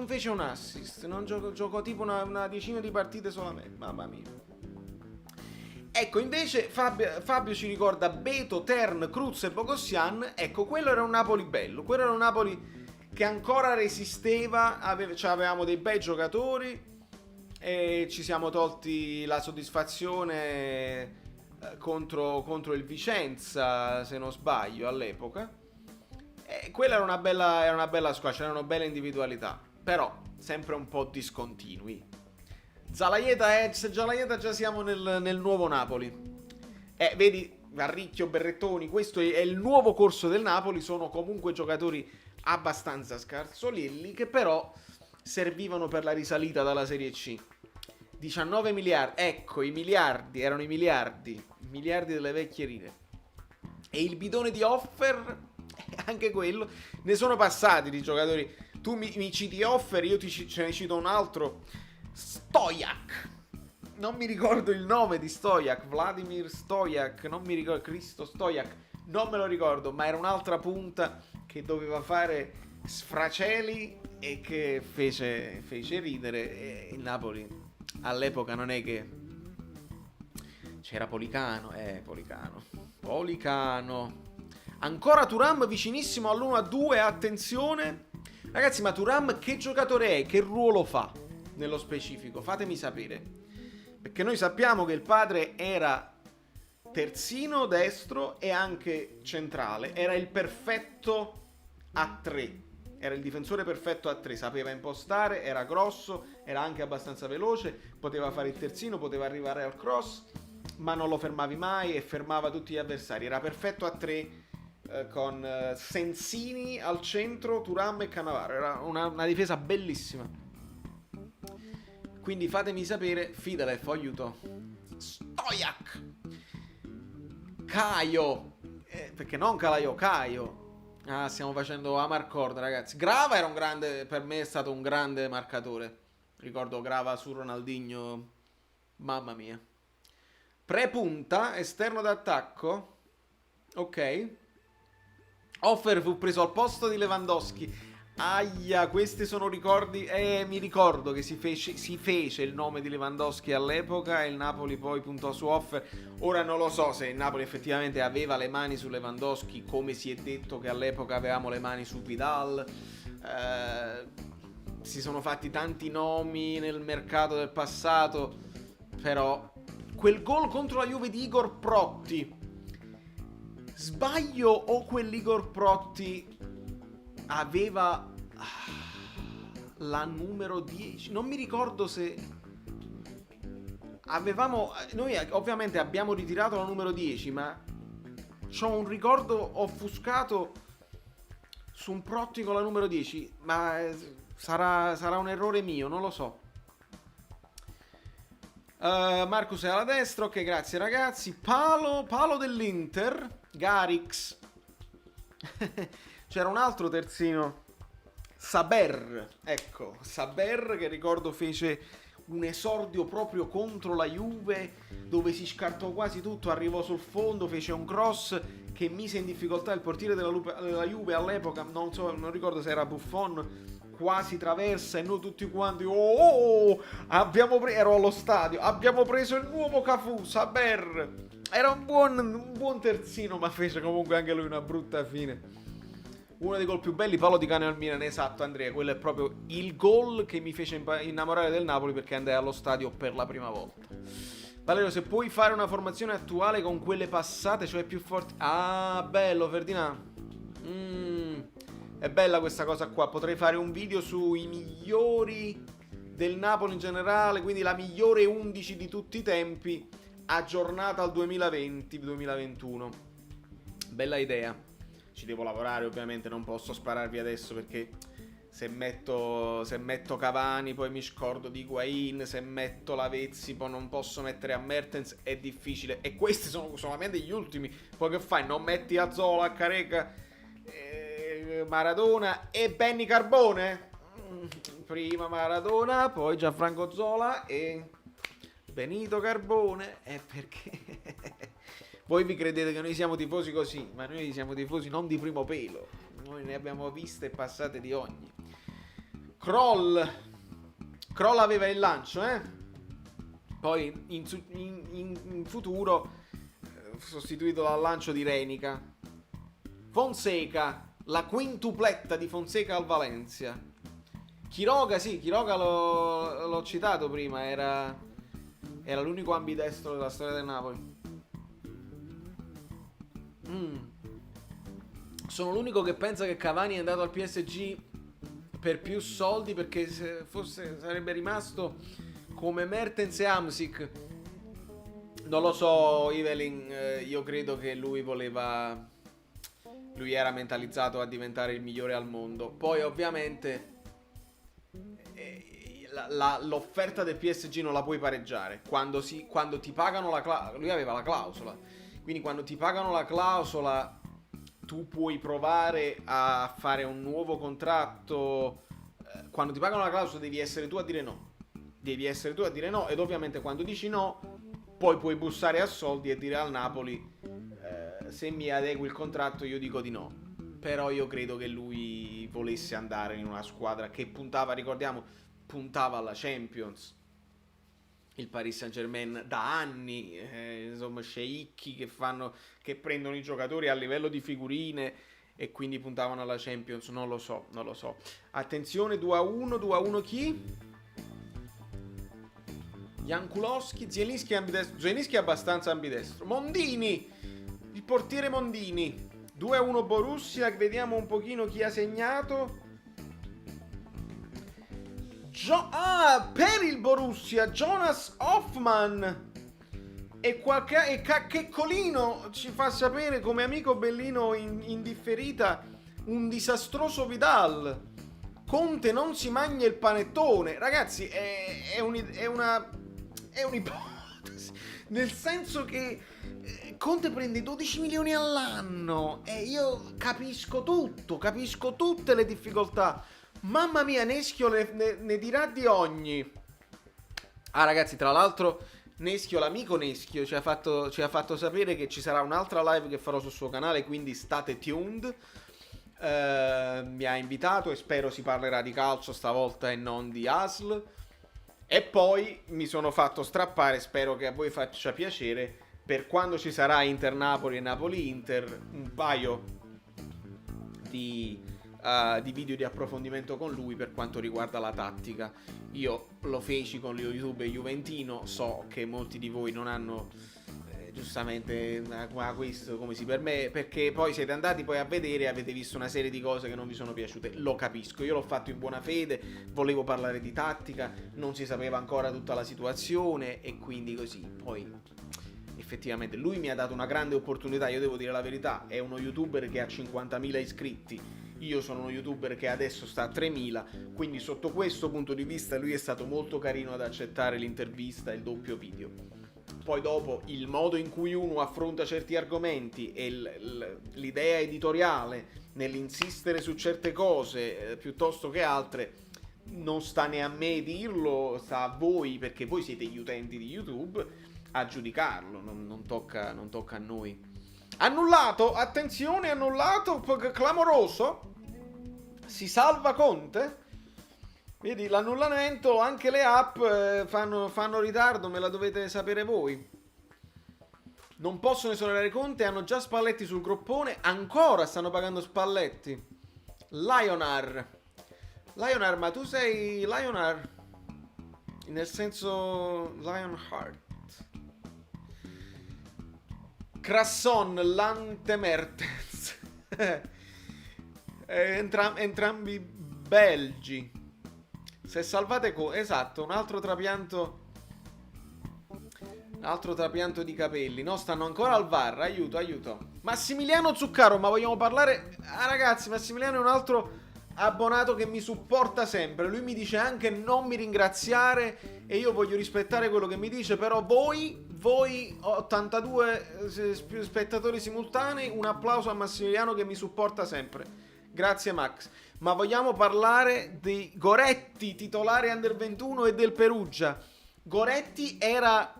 A: fece un assist, non giocò tipo una decina di partite solamente, mamma mia. Ecco, invece Fabio ci ricorda Beto, Tern, Cruz e Bogossian. Ecco, quello era un Napoli bello, quello era un Napoli che ancora resisteva, avevamo dei bei giocatori e ci siamo tolti la soddisfazione contro il Vicenza, se non sbaglio, all'epoca. E quella era una bella squadra, c'erano belle individualità, però sempre un po' discontinui. Zalaieta già siamo nel nuovo Napoli. Vedi, Varricchio, Berrettoni, questo è il nuovo corso del Napoli, sono comunque giocatori abbastanza scarsolilli che però servivano per la risalita dalla Serie C. 19 miliardi, ecco, erano i miliardi delle vecchie lire. E il bidone di Offer, anche quello, ne sono passati di giocatori. Tu mi citi Offer, io ce ne cito un altro, Stojak. Non mi ricordo il nome di Stojak, Vladimir Stojak, non mi ricordo, Cristo Stojak, non me lo ricordo, ma era un'altra punta che doveva fare sfraceli e che fece ridere. E il Napoli all'epoca non è che c'era Policano, ancora Thuram vicinissimo all'1-2, attenzione ragazzi, ma Thuram che giocatore è? Che ruolo fa nello specifico? Fatemi sapere, perché noi sappiamo che il padre era terzino destro e anche centrale, era il perfetto a 3. Era il difensore perfetto a 3, sapeva impostare, era grosso, era anche abbastanza veloce, poteva fare il terzino, poteva arrivare al cross, ma non lo fermavi mai e fermava tutti gli avversari. Era perfetto a 3 con Sensini al centro, Thuram e Cannavaro. Era una difesa bellissima. Quindi fatemi sapere, Fidalef, aiuto. Stojak! Caio! Perché non Calaio, Caio. Ah, stiamo facendo Amarcord, ragazzi. Grava era un grande, per me è stato un grande marcatore. Ricordo Grava su Ronaldinho. Mamma mia. Prepunta, esterno d'attacco. Ok. Offer fu preso al posto di Lewandowski. Aia, questi sono ricordi. Mi ricordo che si fece il nome di Lewandowski all'epoca e il Napoli poi puntò su Offer. Ora non lo so se il Napoli effettivamente aveva le mani su Lewandowski, come si è detto che all'epoca avevamo le mani su Vidal. Si sono fatti tanti nomi nel mercato del passato, però quel gol contro la Juve di Igor Protti, sbaglio o quell'Igor Protti aveva la numero 10? Non mi ricordo se noi ovviamente abbiamo ritirato la numero 10, ma c'ho un ricordo offuscato su un Protti con la numero 10, ma sarà un errore mio, non lo so. Marcus è alla destra, ok, grazie ragazzi. Palo dell'Inter, Garix. C'era un altro terzino, Saber, ecco, Saber, che ricordo fece un esordio proprio contro la Juve, dove si scartò quasi tutto, arrivò sul fondo, fece un cross che mise in difficoltà il portiere della Juve all'epoca, non ricordo se era Buffon quasi traversa e noi tutti quanti ero allo stadio, abbiamo preso il nuovo Cafu, Saber. Era un buon terzino, ma fece comunque anche lui una brutta fine. Uno dei gol più belli, palo di cane al Milan, esatto Andrea, quello è proprio il gol che mi fece innamorare del Napoli, perché andai allo stadio per la prima volta. Valerio, se puoi fare una formazione attuale con quelle passate, cioè più forti... Ah, bello Ferdinand. È bella questa cosa qua, potrei fare un video sui migliori del Napoli in generale, quindi la migliore 11 di tutti i tempi, aggiornata al 2020-2021. Bella idea. Ci devo lavorare ovviamente, non posso spararvi adesso perché se metto Cavani poi mi scordo di Higuain, se metto Lavezzi poi non posso mettere a Mertens, è difficile. E questi sono solamente gli ultimi. Poi che fai? Non metti Azzola, Careca, Maradona e Benny Carbone? Prima Maradona, poi Gianfranco Zola e Benito Carbone. E perché... Voi vi credete che noi siamo tifosi così, ma noi siamo tifosi non di primo pelo. Noi ne abbiamo viste e passate di ogni. Kroll aveva il lancio, poi in futuro sostituito dal lancio di Renica. Fonseca, la quintupletta di Fonseca al Valencia. Quiroga, sì, Quiroga l'ho citato prima, era l'unico ambidestro della storia del Napoli. Sono l'unico che pensa che Cavani è andato al PSG per più soldi, perché se fosse sarebbe rimasto come Mertens e Hamsik. Non lo so, Evelyn, io credo che lui era mentalizzato a diventare il migliore al mondo. Poi ovviamente l'offerta del PSG non la puoi pareggiare. Quando ti pagano lui aveva la clausola. Quindi quando ti pagano la clausola tu puoi provare a fare un nuovo contratto. Quando ti pagano la clausola devi essere tu a dire no. Ed ovviamente quando dici no poi puoi bussare a soldi e dire al Napoli se mi adegui il contratto io dico di no. Però io credo che lui volesse andare in una squadra che puntava alla Champions. Il Paris Saint-Germain da anni, insomma, sceicchi che prendono i giocatori a livello di figurine e quindi puntavano alla Champions. Non lo so. Attenzione, 2-1 chi? Jankulowski, Zielinski è abbastanza ambidestro. Mondini, il portiere Mondini. 2-1 Borussia, vediamo un pochino chi ha segnato. Per il Borussia Jonas Hoffman e Caccolino ci fa sapere come amico Bellino in differita un disastroso Vidal. Conte non si mangia il panettone. Ragazzi, è un'ipotesi, nel senso che Conte prende 12 milioni all'anno e io capisco tutte le difficoltà. Mamma mia, Neschio ne dirà di ogni. Ah ragazzi, tra l'altro Neschio, l'amico Neschio ci ha fatto sapere che ci sarà un'altra live che farò sul suo canale, quindi state tuned. Mi ha invitato e spero si parlerà di calcio stavolta e non di ASL. E poi mi sono fatto strappare, spero che a voi faccia piacere, per quando ci sarà Inter-Napoli e Napoli-Inter, un paio di video di approfondimento con lui per quanto riguarda la tattica. Io lo feci con YouTube Juventino, so che molti di voi non hanno giustamente questo come si per me, perché poi siete andati poi a vedere e avete visto una serie di cose che non vi sono piaciute. Lo capisco, io l'ho fatto in buona fede, volevo parlare di tattica, non si sapeva ancora tutta la situazione e quindi così. Poi effettivamente lui mi ha dato una grande opportunità, io devo dire la verità, è uno youtuber che ha 50.000 iscritti. Io sono uno youtuber che adesso sta a 3.000, quindi sotto questo punto di vista lui è stato molto carino ad accettare l'intervista e il doppio video. Poi dopo il modo in cui uno affronta certi argomenti e l'idea editoriale nell'insistere su certe cose piuttosto che altre, non sta né a me dirlo, sta a voi, perché voi siete gli utenti di YouTube, a giudicarlo, non tocca a noi. Annullato, attenzione, annullato, clamoroso. Si salva Conte? Vedi, l'annullamento, anche le app fanno ritardo, me la dovete sapere voi. Non possono esonerare Conte, hanno già Spalletti sul groppone, ancora stanno pagando Spalletti. Lionheart, ma tu sei Lionheart? Nel senso Lionheart. Crasson, Lantemertens. Entrambi belgi. Se salvate esatto, un altro trapianto di capelli. No, stanno ancora al VAR. Aiuto. Massimiliano Zuccaro, ma vogliamo parlare? Ah, ragazzi, Massimiliano è un altro abbonato che mi supporta sempre. Lui mi dice anche non mi ringraziare e io voglio rispettare quello che mi dice. Però voi 82 spettatori simultanei, un applauso a Massimiliano che mi supporta sempre. Grazie Max. Ma vogliamo parlare di Goretti, titolare Under 21 e del Perugia. Goretti era,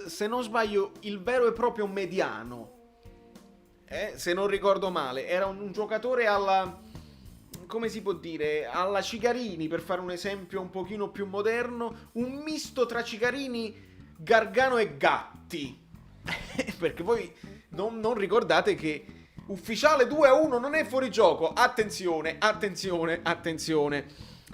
A: se non sbaglio, il vero e proprio mediano. Se non ricordo male. Era un giocatore alla... come si può dire? Alla Cicarini, per fare un esempio un pochino più moderno. Un misto tra Cicarini, Gargano e Gatti. Perché voi non ricordate che ufficiale 2-1 non è fuori gioco. Attenzione.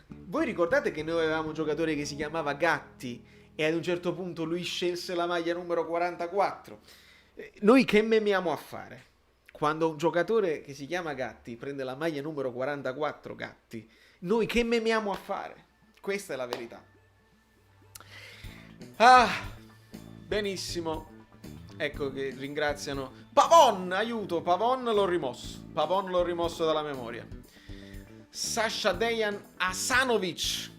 A: Voi ricordate che noi avevamo un giocatore che si chiamava Gatti e ad un certo punto lui scelse la maglia numero 44? Noi che memiamo a fare? Quando un giocatore che si chiama Gatti prende la maglia numero 44 Gatti, noi che memiamo a fare? Questa è la verità. Ah, benissimo. Ecco che ringraziano. Pavon, aiuto, Pavon l'ho rimosso dalla memoria. Sasha Dejan Asanovic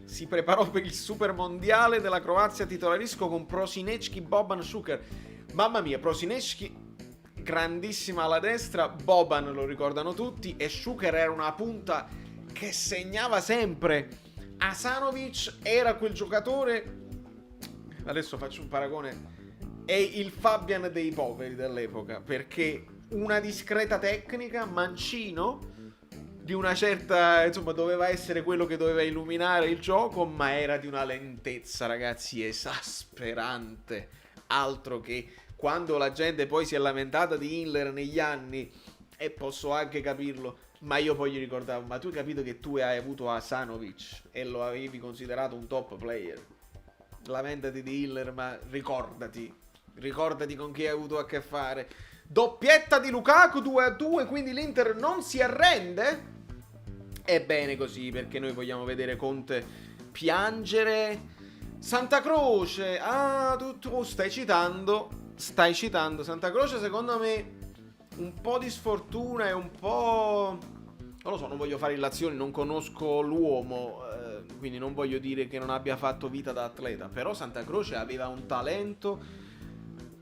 A: si preparò per il super mondiale della Croazia titolarisco con Prosinecki, Boban, Šuker. Mamma mia, Prosinecki grandissima alla destra, Boban lo ricordano tutti e Šuker era una punta che segnava sempre. Asanovic era quel giocatore, adesso faccio un paragone, è il Fabian dei poveri dell'epoca, perché una discreta tecnica, mancino, di una certa, insomma, doveva essere quello che doveva illuminare il gioco, ma era di una lentezza, ragazzi, esasperante. Altro che quando la gente poi si è lamentata di Hitler negli anni, e posso anche capirlo, ma io poi gli ricordavo, ma tu hai capito che tu hai avuto Asanovic e lo avevi considerato un top player? Lamentati di Hitler, ma ricordati con chi hai avuto a che fare. Doppietta di Lukaku 2-2, quindi l'Inter non si arrende? È bene così, perché noi vogliamo vedere Conte piangere. Santa Croce, tu stai citando Santa Croce. Secondo me un po' di sfortuna e un po', non lo so, non voglio fare illazioni, non conosco l'uomo, quindi non voglio dire che non abbia fatto vita da atleta, però Santa Croce aveva un talento.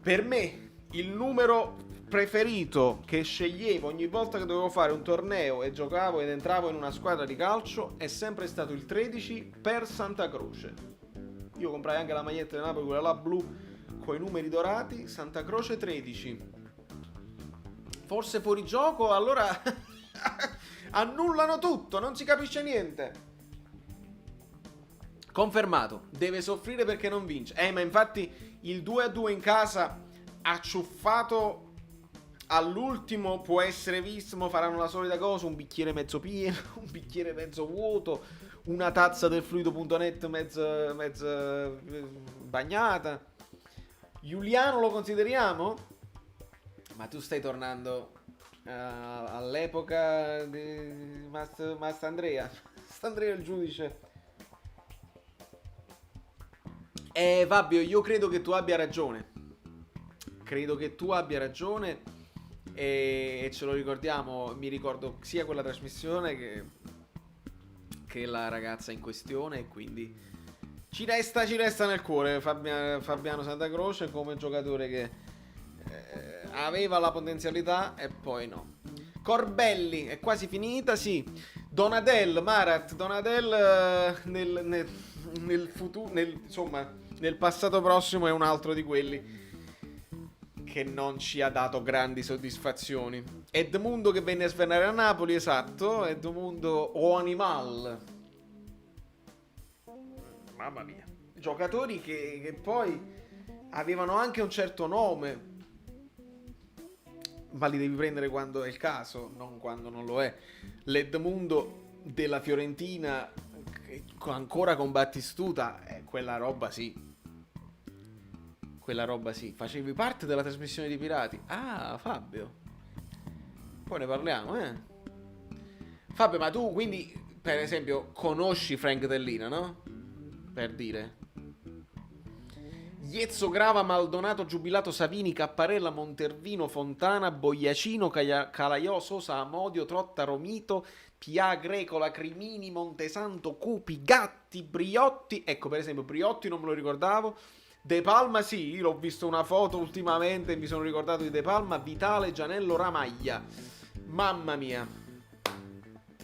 A: Per me il numero preferito che sceglievo ogni volta che dovevo fare un torneo e giocavo ed entravo in una squadra di calcio è sempre stato il 13 per Santa Croce. Io comprai anche la maglietta del Napoli, quella là blu con i numeri dorati, Santa Croce 13. Forse fuori gioco, allora annullano tutto, non si capisce niente. Confermato, deve soffrire perché non vince. Ma infatti il 2-2 in casa acciuffato all'ultimo può essere visto, faranno la solita cosa, un bicchiere mezzo pieno, un bicchiere mezzo vuoto, una tazza del fluido.net mezza bagnata. Giuliano lo consideriamo? Ma tu stai tornando all'epoca di Mastandrea. Mastandrea il giudice. Fabio, io credo che tu abbia ragione. E ce lo ricordiamo. Mi ricordo sia quella trasmissione che la ragazza in questione. E quindi ci resta nel cuore Fabiano Santa Croce come giocatore che aveva la potenzialità e poi no. Corbelli è quasi finita, sì. Donadel nel futuro, insomma, nel passato prossimo è un altro di quelli che non ci ha dato grandi soddisfazioni. Edmundo che venne a svernare a Napoli, esatto. Edmundo o Animal. mamma mia. Giocatori che poi avevano anche un certo nome, ma li devi prendere quando è il caso, non quando non lo è. L'Edmundo della Fiorentina, ancora con Battistuta, quella roba sì. Quella roba sì. Facevi parte della trasmissione di Pirati. Ah, Fabio. Poi ne parliamo, Fabio, ma tu quindi, per esempio, conosci Frank Tellina, no? Per dire. Iezzo, Grava, Maldonato, Giubilato, Savini, Capparella, Montervino, Fontana, Bogliacino, Calaiò, Sosa, Amodio, Trotta, Romito, Pia, Grecola, Crimini, Montesanto, Cupi, Gatti, Briotti. Ecco, per esempio, Briotti non me lo ricordavo. De Palma sì, l'ho visto una foto ultimamente e mi sono ricordato di De Palma. Vitale, Gianello, Ramaglia. Mamma mia.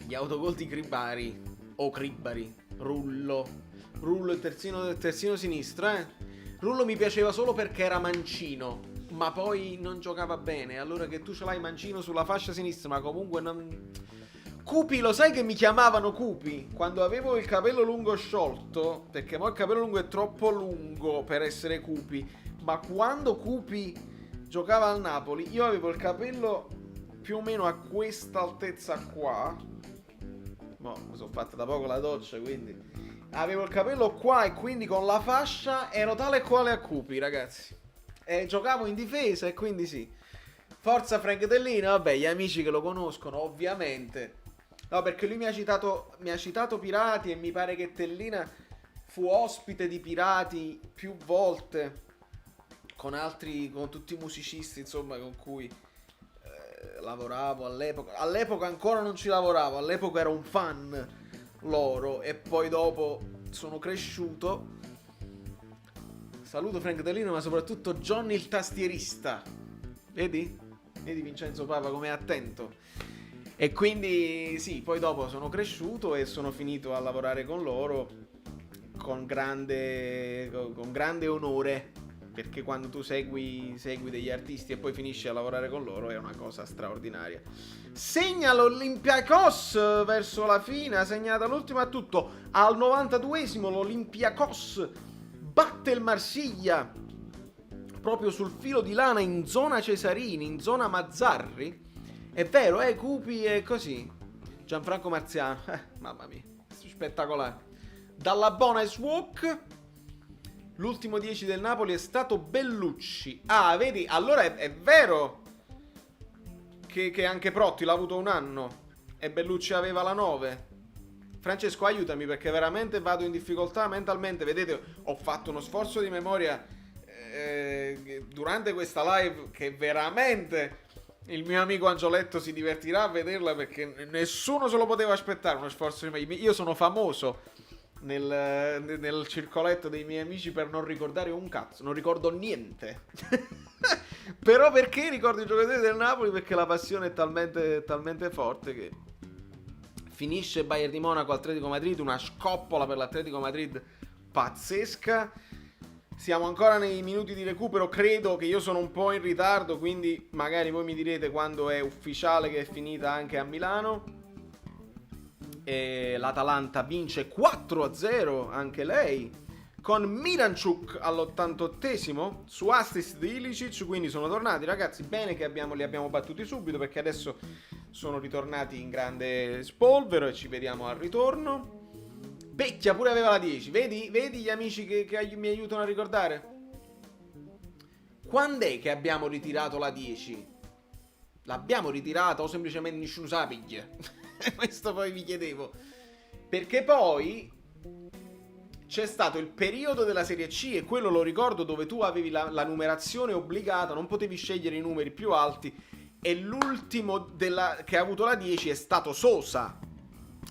A: Gli autogol di Cribari. O Cribari. Rullo il terzino sinistro, Rullo mi piaceva solo perché era mancino, ma poi non giocava bene. Allora che tu ce l'hai mancino sulla fascia sinistra, ma comunque non... Cupi, lo sai che mi chiamavano Cupi? Quando avevo il capello lungo sciolto, perché mo il capello lungo è troppo lungo per essere Cupi, ma quando Cupi giocava al Napoli, io avevo il capello più o meno a questa altezza qua. Mo, mi sono fatta da poco la doccia, quindi... Avevo il capello qua e quindi con la fascia ero tale e quale a Cupi, ragazzi. E giocavo in difesa e quindi sì. Forza Frank Tellina, vabbè, gli amici che lo conoscono, ovviamente. No, perché lui mi ha citato Pirati e mi pare che Tellina fu ospite di Pirati più volte con tutti i musicisti, insomma, con cui lavoravo all'epoca. All'epoca ancora non ci lavoravo, all'epoca ero un fan loro e poi dopo sono cresciuto. Saluto Frank Tellina, ma soprattutto Johnny il tastierista. Vedi Vincenzo Papa come è attento. E quindi sì, poi dopo sono cresciuto e sono finito a lavorare con loro con grande onore, perché quando tu segui degli artisti e poi finisci a lavorare con loro è una cosa straordinaria. Segna l'Olympiakos verso la fine, ha segnato l'ultima a tutto. Al 92esimo l'Olympiakos batte il Marsiglia proprio sul filo di lana in zona Cesarini, in zona Mazzarri. È vero, Cupi e così. Gianfranco Marziano, mamma mia, spettacolare. Dalla Bonus Walk. L'ultimo 10 del Napoli è stato Bellucci. Ah, vedi, allora è vero che anche Protti l'ha avuto un anno e Bellucci aveva la 9. Francesco, aiutami perché veramente vado in difficoltà mentalmente. Vedete, ho fatto uno sforzo di memoria durante questa live che veramente il mio amico Angioletto si divertirà a vederla, perché nessuno se lo poteva aspettare uno sforzo di memoria. Io sono famoso nel circoletto dei miei amici per non ricordare un cazzo, non ricordo niente. Però perché ricordo i giocatori del Napoli? Perché la passione è talmente forte che finisce Bayern di Monaco Atletico Madrid, una scoppola per l'Atletico Madrid pazzesca. Siamo ancora nei minuti di recupero, credo che io sono un po' in ritardo, quindi magari voi mi direte quando è ufficiale che è finita anche a Milano. E l'Atalanta vince 4-0 anche lei, con Miranchuk all'88esimo su assist di Ilicic. Quindi sono tornati, ragazzi, bene che li abbiamo battuti subito, perché adesso sono ritornati in grande spolvero e ci vediamo al ritorno. Becchia pure aveva la 10, vedi gli amici che mi aiutano a ricordare? Quando è che abbiamo ritirato la 10? L'abbiamo ritirata o semplicemente nessuno sa piglia? Questo poi vi chiedevo, perché poi c'è stato il periodo della Serie C, e quello lo ricordo, dove tu avevi la numerazione obbligata, non potevi scegliere i numeri più alti, e l'ultimo che ha avuto la 10 è stato Sosa,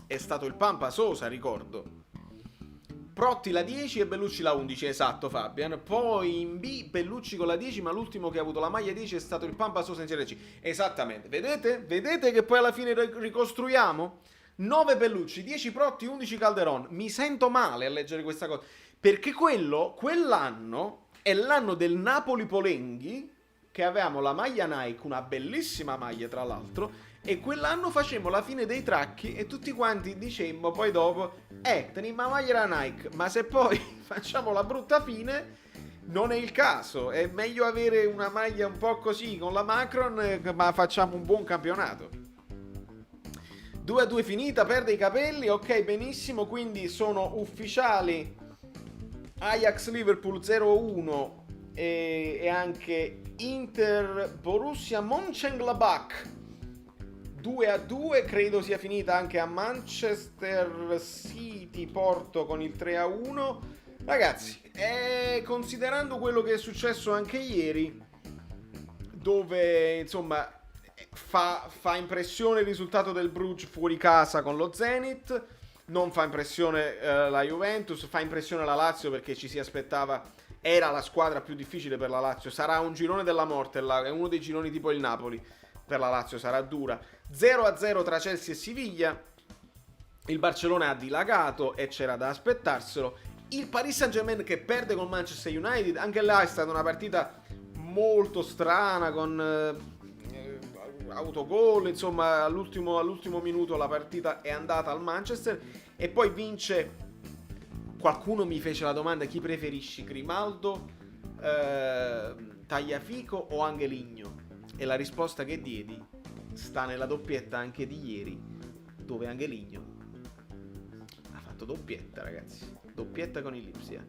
A: è stato il Pampa Sosa, ricordo. Protti la 10 e Bellucci la 11, esatto Fabian. Poi in B Bellucci con la 10, ma l'ultimo che ha avuto la maglia 10 è stato il Pampa Sosa in Serie C. Esattamente, vedete che poi alla fine ricostruiamo? 9 Bellucci, 10 Protti, 11 Calderon. Mi sento male a leggere questa cosa, perché quell'anno è l'anno del Napoli Polenghi, che avevamo la maglia Nike, una bellissima maglia tra l'altro, e quell'anno facemmo la fine dei tracchi e tutti quanti dicemmo poi dopo, teniamo la maglia da Nike, ma se poi facciamo la brutta fine non è il caso, è meglio avere una maglia un po' così con la Macron, ma facciamo un buon campionato. 2-2 finita, perde i capelli, ok, benissimo, quindi sono ufficiali Ajax-Liverpool 0-1 e anche Inter-Borussia Mönchengladbach 2-2, credo sia finita anche a Manchester City-Porto con il 3-1. Ragazzi, considerando quello che è successo anche ieri, dove insomma fa impressione il risultato del Bruges fuori casa con lo Zenit, non fa impressione la Juventus, fa impressione la Lazio perché ci si aspettava, era la squadra più difficile per la Lazio, sarà un girone della morte, è uno dei gironi tipo il Napoli, per la Lazio sarà dura. 0-0 tra Chelsea e Siviglia, il Barcellona ha dilagato e c'era da aspettarselo, il Paris Saint-Germain che perde con Manchester United, anche là è stata una partita molto strana con autogol, insomma all'ultimo minuto la partita è andata al Manchester e poi vince. Qualcuno mi fece la domanda: chi preferisci, Grimaldo, Tagliafico o Angeligno? E la risposta che diedi sta nella doppietta anche di ieri, dove Angeligno ha fatto doppietta, ragazzi, doppietta con il Lipsia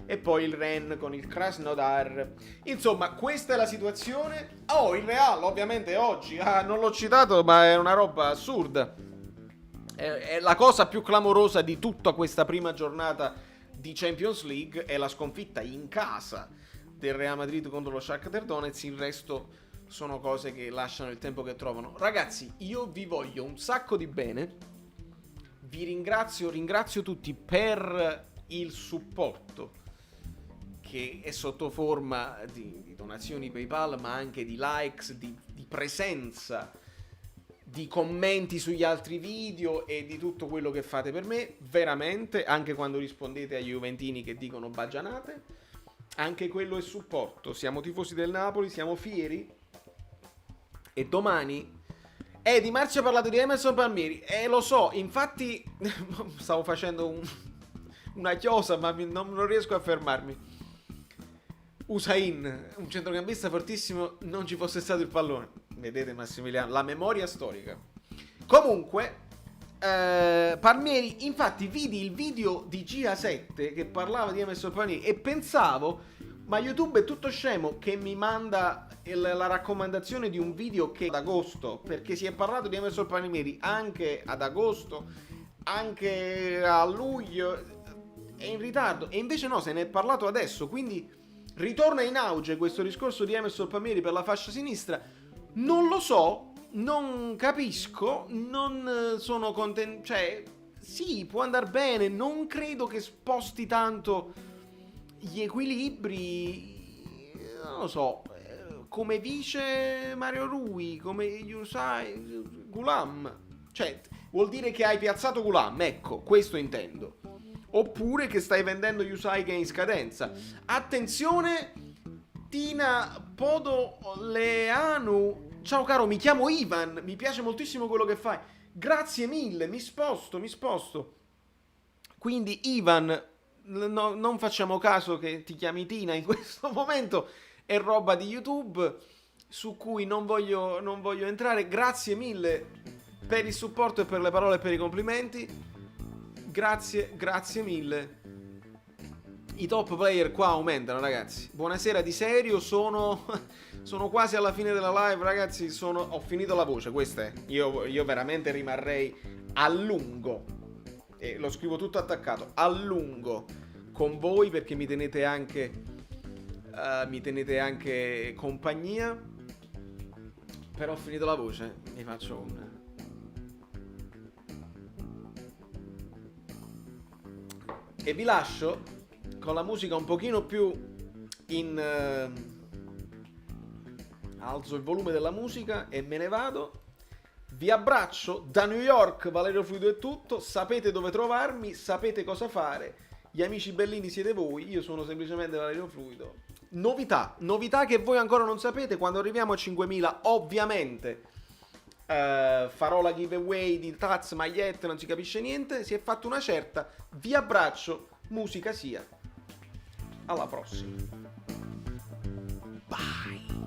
A: e poi il Rennes con il Krasnodar. Insomma, questa è la situazione. Il Real ovviamente oggi, non l'ho citato, ma è una roba assurda. È la cosa più clamorosa di tutta questa prima giornata di Champions League, è la sconfitta in casa del Real Madrid contro lo Shakhtar Donetsk. Il resto sono cose che lasciano il tempo che trovano. Ragazzi, io vi voglio un sacco di bene, vi ringrazio tutti per il supporto che è sotto forma di donazioni PayPal, ma anche di likes, di presenza, di commenti sugli altri video e di tutto quello che fate per me, veramente, anche quando rispondete agli juventini che dicono baggianate, anche quello è supporto. Siamo tifosi del Napoli, siamo fieri e domani Di Marzio ha parlato di Emerson Palmieri, lo so, infatti stavo facendo una chiosa ma non riesco a fermarmi. Usain, un centrocampista fortissimo, non ci fosse stato il pallone. Vedete Massimiliano, la memoria storica. Comunque, Palmieri, infatti vidi il video di GA7 che parlava di Emerson Palmieri e pensavo, ma YouTube è tutto scemo che mi manda la raccomandazione di un video che è ad agosto, perché si è parlato di Emerson Palmieri anche ad agosto, anche a luglio, è in ritardo, e invece no, se ne è parlato adesso, quindi ritorna in auge questo discorso di Emerson Palmieri per la fascia sinistra. Non lo so, non capisco, non sono contento, cioè sì, può andare bene, non credo che sposti tanto gli equilibri, non lo so, come vice Mario Rui, come Yusai Gulam, cioè vuol dire che hai piazzato Gulam, ecco, questo intendo. Oppure che stai vendendo Yusai che è in scadenza. Attenzione, Tina Podoleanu. Ciao caro, mi chiamo Ivan, mi piace moltissimo quello che fai. Grazie mille, mi sposto. Quindi Ivan, non facciamo caso che ti chiami Tina in questo momento, è roba di YouTube su cui non voglio entrare. Grazie mille per il supporto e per le parole e per i complimenti. Grazie mille. I top player qua aumentano, ragazzi. Buonasera di serio, sono quasi alla fine della live, ragazzi. Ho finito la voce, questa è. Io veramente rimarrei a lungo. E lo scrivo tutto attaccato. A lungo con voi, perché mi tenete anche compagnia. Però ho finito la voce. Mi faccio un... E vi lascio con la musica un pochino più in... alzo il volume della musica e me ne vado. Vi abbraccio da New York, Valerio Fluido è tutto. Sapete dove trovarmi, sapete cosa fare. Gli amici bellini siete voi, io sono semplicemente Valerio Fluido. Novità che voi ancora non sapete. Quando arriviamo a 5.000 ovviamente farò la giveaway di tazze, magliette, non si capisce niente. Si è fatta una certa. Vi abbraccio, musica sia. Alla prossima. Bye.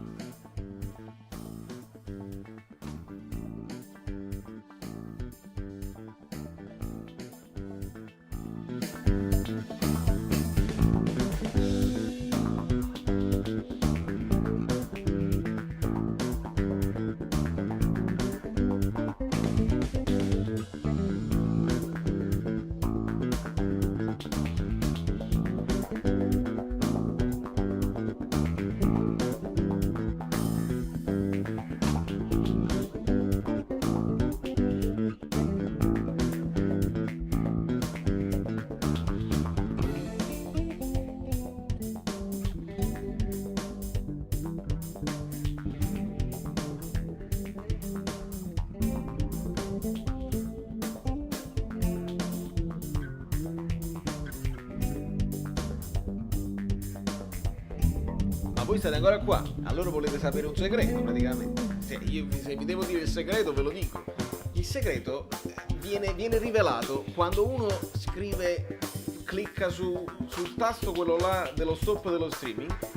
A: Ma voi state ancora qua? Allora volete sapere un segreto praticamente. Se vi devo dire il segreto ve lo dico. Il segreto viene rivelato quando uno clicca sul tasto quello là dello stop dello streaming